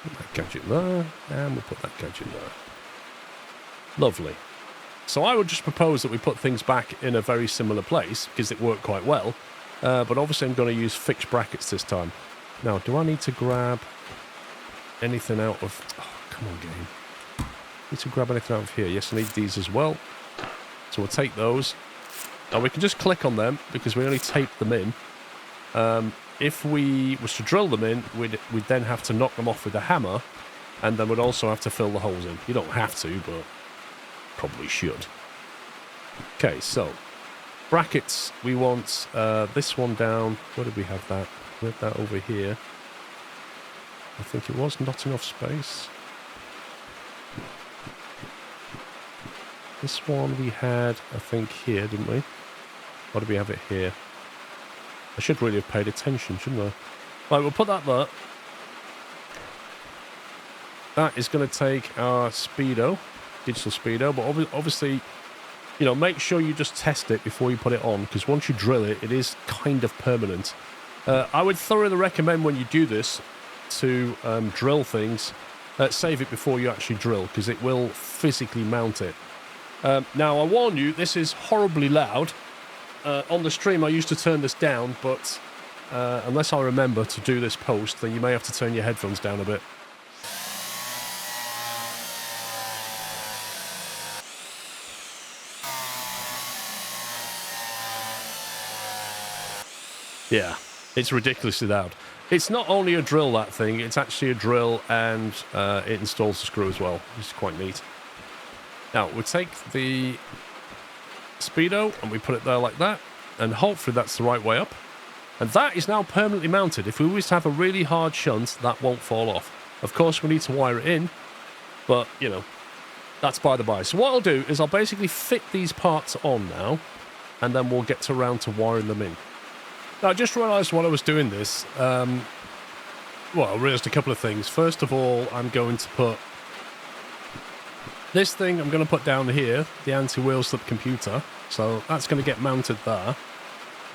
Put that gadget there, and we'll put that gadget there. Lovely. So I would just propose that we put things back in a very similar place, because it worked quite well. But obviously I'm going to use fixed brackets this time. Now, do I need to grab anything out of... Oh, come on, game. Need to grab anything out of here. Yes, I need these as well. So we'll take those. Now, we can just click on them, because we only taped them in. If we was to drill them in, we'd then have to knock them off with a hammer, and then we'd also have to fill the holes in. You don't have to, but probably should. Okay, so brackets. We want this one down. Where did we have that? We had that over here. I think it was not enough space. This one we had, I think, here, didn't we? Or did we have it here? I should really have paid attention, shouldn't I? Right, we'll put that there. That is going to take our speedo, digital speedo, but obviously, you know, make sure you just test it before you put it on, because once you drill it, it is kind of permanent. I would thoroughly recommend when you do this to drill things, save it before you actually drill, because it will physically mount it. Now, I warn you, this is horribly loud. On the stream, I used to turn this down, but unless I remember to do this post, then you may have to turn your headphones down a bit. Yeah, it's ridiculously loud. It's not only a drill, that thing, it's actually a drill, and it installs the screw as well, which is quite neat. Now, we take the speedo and we put it there like that, and hopefully that's the right way up. And that is now permanently mounted. If we always have a really hard shunt, that won't fall off. Of course, we need to wire it in, but, you know, that's by the by. So what I'll do is I'll basically fit these parts on now, and then we'll get around to wiring them in. Now, I just realised while I was doing this, well, I realised a couple of things. First of all, I'm going to put this thing, I'm going to put down here, the anti-wheel slip computer. So that's going to get mounted there.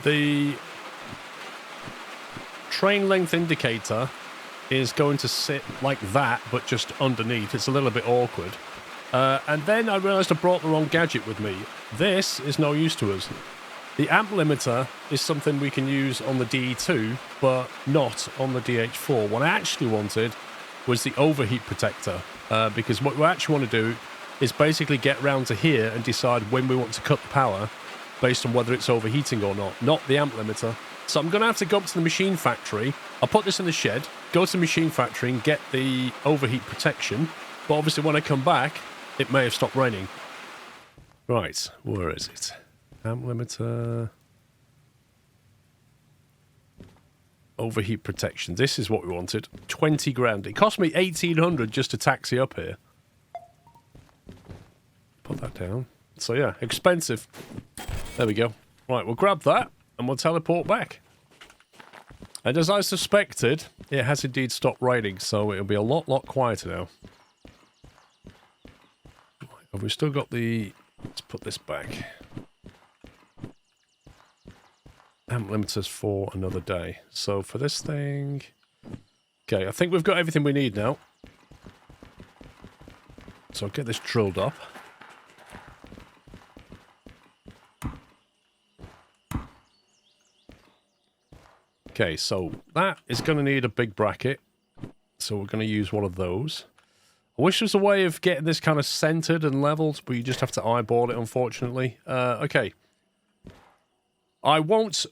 The train length indicator is going to sit like that, but just underneath. It's a little bit awkward. And then I realised I brought the wrong gadget with me. This is no use to us. The amp limiter is something we can use on the DE2, but not on the DH4. What I actually wanted was the overheat protector, because what we actually want to do is basically get round to here and decide when we want to cut the power based on whether it's overheating or not the amp limiter. So I'm going to have to go up to the machine factory. I'll put this in the shed, go to the machine factory and get the overheat protection. But obviously when I come back, it may have stopped raining. Right, where is it? Amp limiter. Overheat protection. This is what we wanted. 20 grand. It cost me 1,800 just to taxi up here. Put that down. So yeah, expensive. There we go. Right, we'll grab that and we'll teleport back. And as I suspected, it has indeed stopped raining, so it'll be a lot quieter now. Right, have we still got the... Let's put this back. Amp limiters for another day. So for this thing... Okay, I think we've got everything we need now. So I'll get this drilled up. Okay, so that is going to need a big bracket. So we're going to use one of those. I wish there was a way of getting this kind of centered and leveled, but you just have to eyeball it, unfortunately. Okay. I won't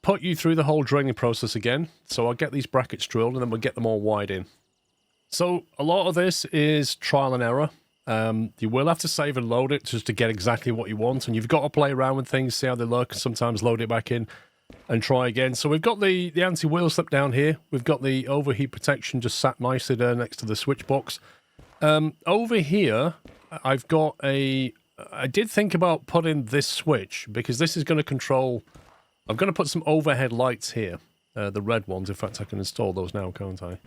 put you through the whole drilling process again, so I'll get these brackets drilled and then we'll get them all wide in. So a lot of this is trial and error. You will have to save and load it just to get exactly what you want, and you've got to play around with things, see how they look, sometimes load it back in and try again. So we've got the anti-wheel slip down here. We've got the overheat protection just sat nicely there next to the switch box. Over here, I've got a... I did think about putting this switch, because this is going to control... I'm going to put some overhead lights here. The red ones. In fact, I can install those now, can't I?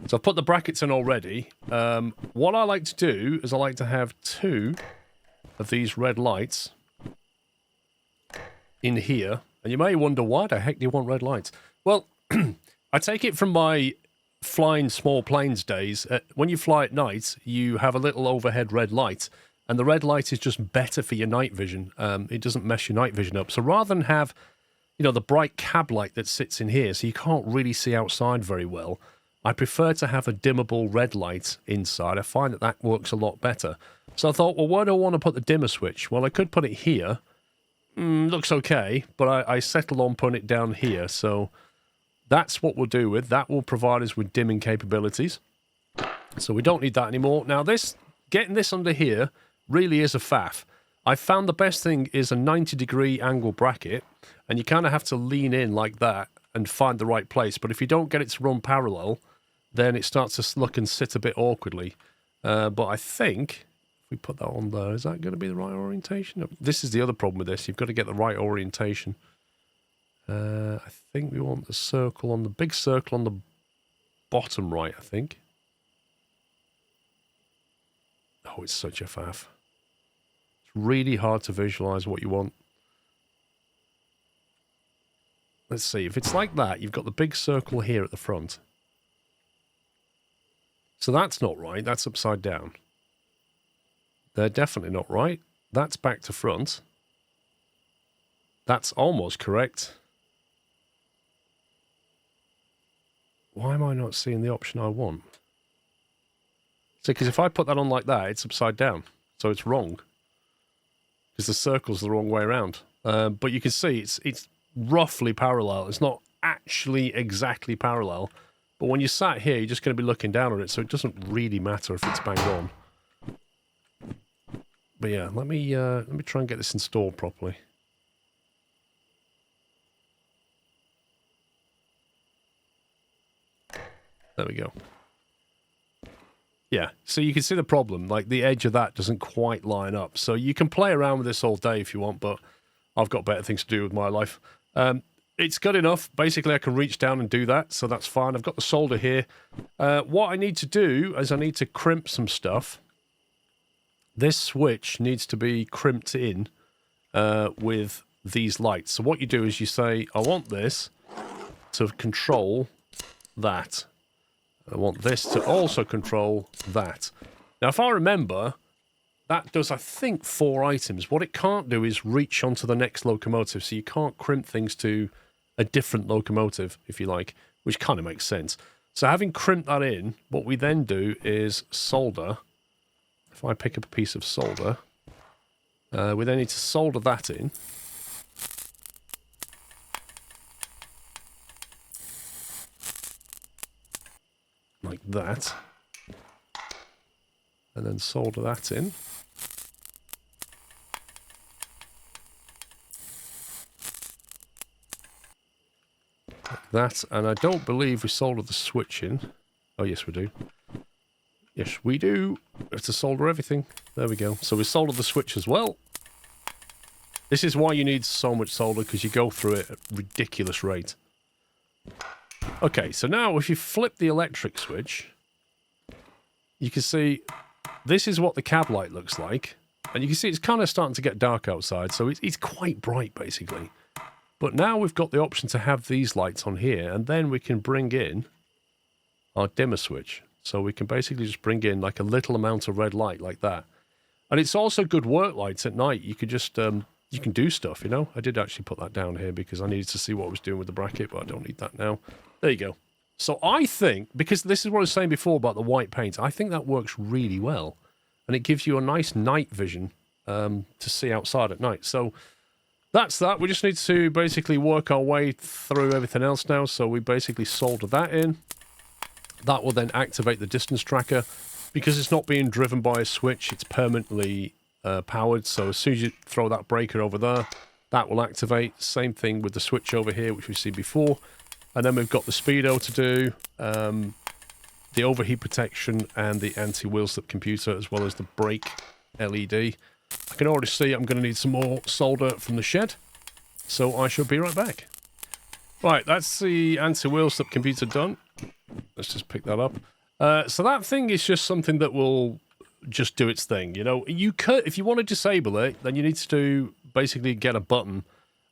So I've put the brackets in already. What I like to do is I like to have 2 of these red lights in here. And you may wonder, why the heck do you want red lights? Well, I take it from my flying small planes days. When you fly at night, you have a little overhead red light. And the red light is just better for your night vision. It doesn't mess your night vision up. So rather than have, you know, the bright cab light that sits in here, so you can't really see outside very well, I prefer to have a dimmable red light inside. I find that that works a lot better. So I thought, well, why do I want to put the dimmer switch? Well, I could put it here. Looks okay, but I settled on putting it down here. So that's what we'll do with. That will provide us with dimming capabilities. So we don't need that anymore. Now, getting this under here really is a faff. I found the best thing is a 90-degree angle bracket, and you kind of have to lean in like that and find the right place. But if you don't get it to run parallel, then it starts to look and sit a bit awkwardly. But I think if we put that on there, is that going to be the right orientation? This is the other problem with this. You've got to get the right orientation. I think we want the circle on the big circle on the bottom right, I think. Oh, it's such a faff. It's really hard to visualize what you want. Let's see. If it's like that, you've got the big circle here at the front. So that's not right. That's upside down. They're definitely not right. That's back to front. That's almost correct. Why am I not seeing the option I want? See, because if I put that on like that, it's upside down. So it's wrong. Because the circle's the wrong way around. But you can see it's roughly parallel. It's not actually exactly parallel. But when you're sat here, you're just going to be looking down on it, so it doesn't really matter if it's bang on. But yeah, let me try and get this installed properly. There we go. Yeah, so you can see the problem. Like, the edge of that doesn't quite line up. So you can play around with this all day if you want, but I've got better things to do with my life. It's good enough. Basically, I can reach down and do that, so that's fine. I've got the solder here. What I need to do is I need to crimp some stuff. This switch needs to be crimped in with these lights. So what you do is you say, I want this to control that. I want this to also control that. Now, if I remember, that does, I think, 4 items. What it can't do is reach onto the next locomotive, so you can't crimp things to a different locomotive, if you like, which kind of makes sense. So having crimped that in, what we then do is solder. If I pick up a piece of solder, we then need to solder that in. Like that. And then solder that in. Like that. And I don't believe we soldered the switch in. Oh, yes, we do. Yes, we do. We have to solder everything. There we go. So we soldered the switch as well. This is why you need so much solder, because you go through it at a ridiculous rate. Okay, so now if you flip the electric switch, you can see this is what the cab light looks like. And you can see it's kind of starting to get dark outside, so it's quite bright, basically. But now we've got the option to have these lights on here, and then we can bring in our dimmer switch. So we can basically just bring in like a little amount of red light like that. And it's also good work lights at night. You could just, you can do stuff, you know. I did actually put that down here because I needed to see what I was doing with the bracket, but I don't need that now. There you go. So I think, because this is what I was saying before about the white paint, I think that works really well. And it gives you a nice night vision to see outside at night. So that's that. We just need to basically work our way through everything else now. So we basically solder that in. That will then activate the distance tracker. Because it's not being driven by a switch, it's permanently powered. So as soon as you throw that breaker over there, that will activate. Same thing with the switch over here, which we've seen before. And then we've got the speedo to do, the overheat protection, and the anti-wheel slip computer, as well as the brake LED. I can already see I'm going to need some more solder from the shed. So I shall be right back. Right, that's the anti-wheel slip computer done. Let's just pick that up. So that thing is just something that will just do its thing. You know, you could, if you want to disable it, then you need to basically get a button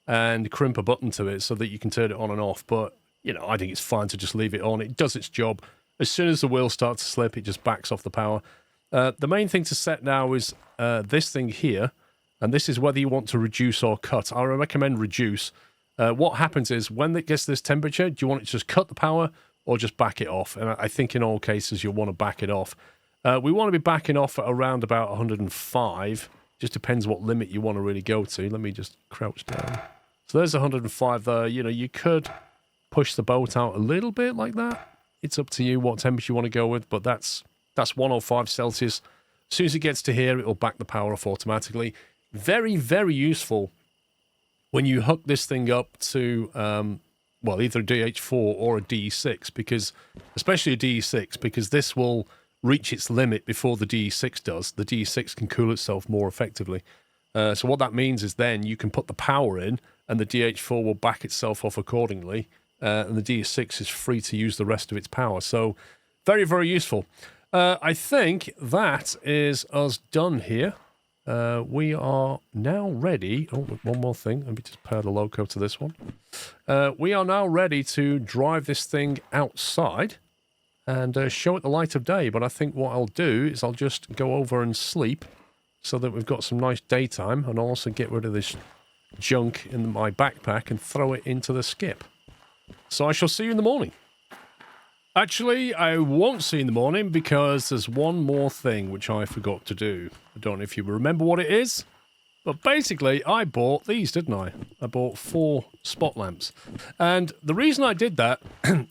and crimp a button to it so that you can turn it on and off. But, you know, I think it's fine to just leave it on. It does its job. As soon as the wheel starts to slip, it just backs off the power. The main thing to set now is this thing here, and this is whether you want to reduce or cut. I recommend reduce. What happens is when it gets to this temperature, do you want it to just cut the power or just back it off? And I think in all cases you'll want to back it off. We want to be backing off at around about 105. Just depends what limit you want to really go to. Let me just crouch down. So there's 105 there. You know, you could push the boat out a little bit like that. It's up to you what temperature you want to go with, but that's 105 Celsius. As soon as it gets to here, it'll back the power off automatically. Very, very useful when you hook this thing up to, well, either a DH4 or a DE6, because, especially a DE6, because this will reach its limit before the DE6 does. The DE6 can cool itself more effectively. So what that means is then you can put the power in, and the DH4 will back itself off accordingly, and the DE6 is free to use the rest of its power. So very, very useful. I think that is us done here. We are now ready. Oh, one more thing. Let me just pair the loco to this one. We are now ready to drive this thing outside and show it the light of day. But I think what I'll do is I'll just go over and sleep so that we've got some nice daytime, and I'll also get rid of this junk in my backpack and throw it into the skip. So I shall see you in the morning. Actually, I won't see you in the morning because there's one more thing which I forgot to do. I don't know if you remember what it is, but basically I bought these, didn't I? I bought 4 spot lamps. And the reason I did that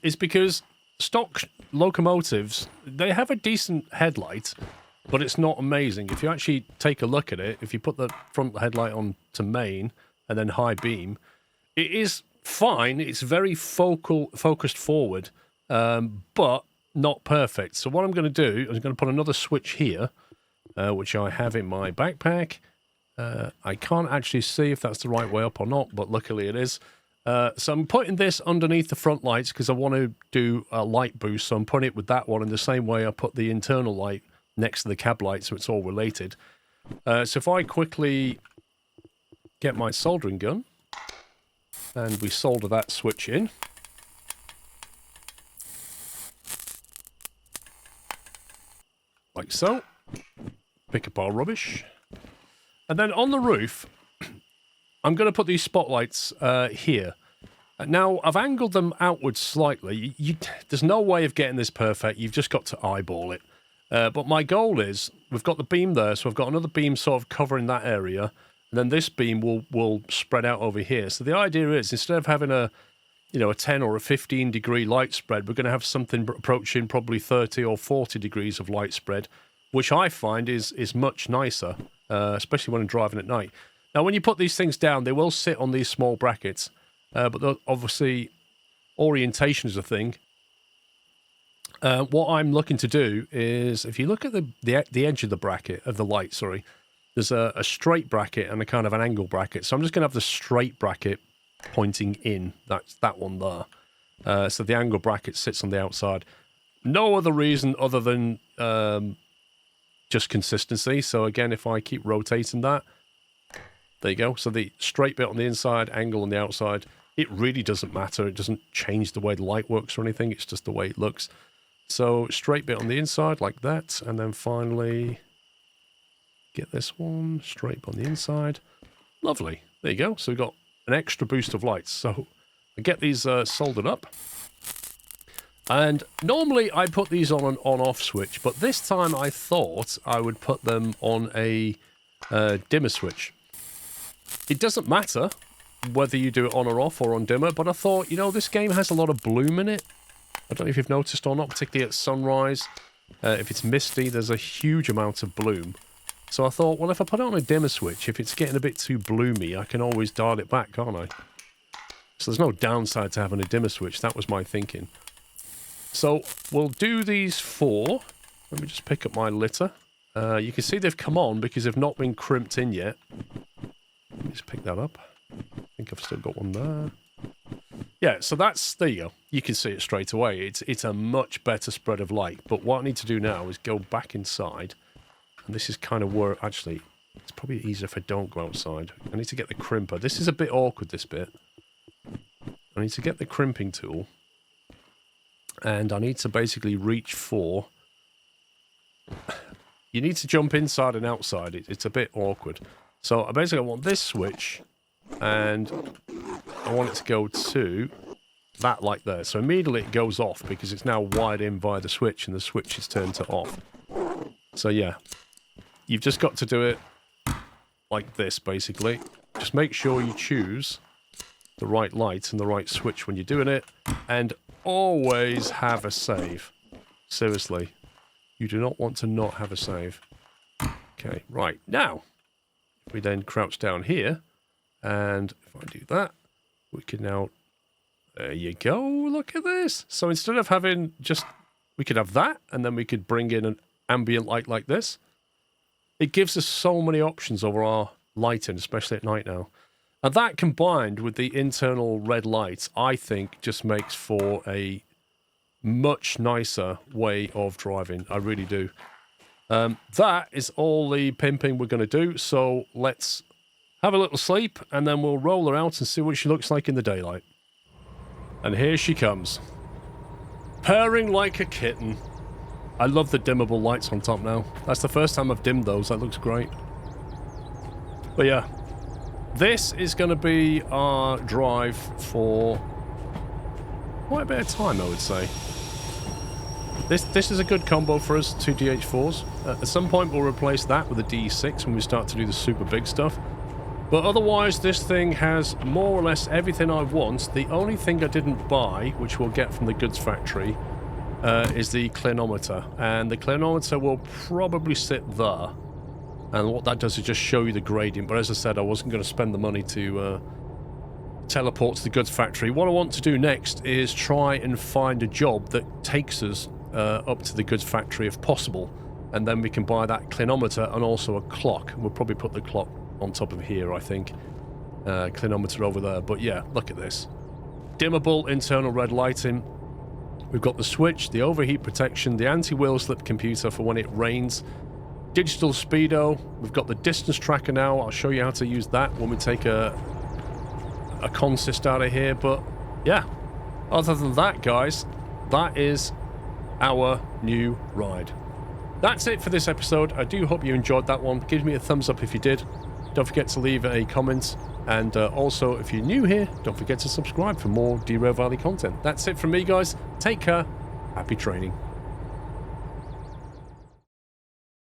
is because stock locomotives, they have a decent headlight, but it's not amazing. If you actually take a look at it, if you put the front headlight on to main and then high beam, it is fine. It's very focused forward. But not perfect. So what I'm going to do is I'm going to put another switch here, which I have in my backpack. I can't actually see if that's the right way up or not, but luckily it is. So I'm putting this underneath the front lights because I want to do a light boost. So I'm putting it with that one in the same way I put the internal light next to the cab light, so it's all related. So if I quickly get my soldering gun and we solder that switch in. like so. Pick up our rubbish. And then on the roof, I'm going to put these spotlights here. Now, I've angled them outwards slightly. There's no way of getting this perfect. You've just got to eyeball it. But my goal is, we've got the beam there, so I've got another beam sort of covering that area. And then this beam will spread out over here. So the idea is, instead of having a 10 or a 15 degree light spread, we're going to have something approaching probably 30 or 40 degrees of light spread, which I find is much nicer, especially when I'm driving at night. Now, when you put these things down, they will sit on these small brackets, but obviously orientation is a thing. What I'm looking to do is, if you look at the edge of the bracket, of the light, sorry, there's a straight bracket and a kind of an angle bracket. So I'm just going to have the straight bracket pointing in. That's that one there. So the angle bracket sits on the outside. No other reason other than just consistency. So again, if I keep rotating that, there you go. So the straight bit on the inside, angle on the outside, it really doesn't matter. It doesn't change the way the light works or anything. It's just the way it looks. So straight bit on the inside like that. And then finally, get this one straight on the inside. Lovely. There you go. So we've got an extra boost of lights. So I get these soldered up. And normally I put these on an on-off switch, but this time I thought I would put them on a dimmer switch. It doesn't matter whether you do it on or off or on dimmer, but I thought, this game has a lot of bloom in it. I don't know if you've noticed or not, particularly at sunrise. If it's misty, there's a huge amount of bloom. So I thought, well, if I put it on a dimmer switch, if it's getting a bit too bloomy, I can always dial it back, can't I? So there's no downside to having a dimmer switch. That was my thinking. So we'll do these 4. Let me just pick up my litter. You can see they've come on because they've not been crimped in yet. Let me just pick that up. I think I've still got one there. Yeah, so there you go. You can see it straight away. It's a much better spread of light. But what I need to do now is go back inside. And this is kind of where, actually, it's probably easier if I don't go outside. I need to get the crimper. This is a bit awkward, this bit. I need to get the crimping tool. And I need to basically reach for... You need to jump inside and outside. It's a bit awkward. So I want this switch, and I want it to go to that like there. So immediately it goes off because it's now wired in via the switch, and the switch is turned to off. So yeah, you've just got to do it like this, basically. Just make sure you choose the right light and the right switch when you're doing it, and always have a save. Seriously, you do not want to not have a save. Okay, right, now, if we then crouch down here, and if I do that, we can now, there you go, look at this. So instead of having just, we could have that, and then we could bring in an ambient light like this. It gives us so many options over our lighting, especially at night now. And that combined with the internal red lights, I think just makes for a much nicer way of driving. I really do. That is all the pimping we're going to do. So let's have a little sleep and then we'll roll her out and see what she looks like in the daylight. And here she comes. Purring like a kitten. I love the dimmable lights on top now. That's the first time I've dimmed those. That looks great. But yeah. This is going to be our drive for quite a bit of time, I would say. This is a good combo for us, 2 DH4s. At some point, we'll replace that with a D6 when we start to do the super big stuff. But otherwise, this thing has more or less everything I want. The only thing I didn't buy, which we'll get from the goods factory, is the clinometer. And the clinometer will probably sit there. And what that does is just show you the gradient. But as I said, I wasn't going to spend the money to teleport to the goods factory. What I want to do next is try and find a job that takes us up to the goods factory if possible. And then we can buy that clinometer and also a clock. We'll probably put the clock on top of here, I think. Clinometer over there. But yeah, look at this. Dimmable internal red lighting. We've got the switch, the overheat protection, the anti-wheel slip computer for when it rains. Digital speedo. We've got the distance tracker now. I'll show you how to use that when we take a consist out of here. But yeah, other than that, guys, that is our new ride. That's it for this episode. I do hope you enjoyed that one. Give me a thumbs up if you did. Don't forget to leave a comment. And also, if you're new here, don't forget to subscribe for more Derail Valley content. That's it from me, guys. Take care. Happy training.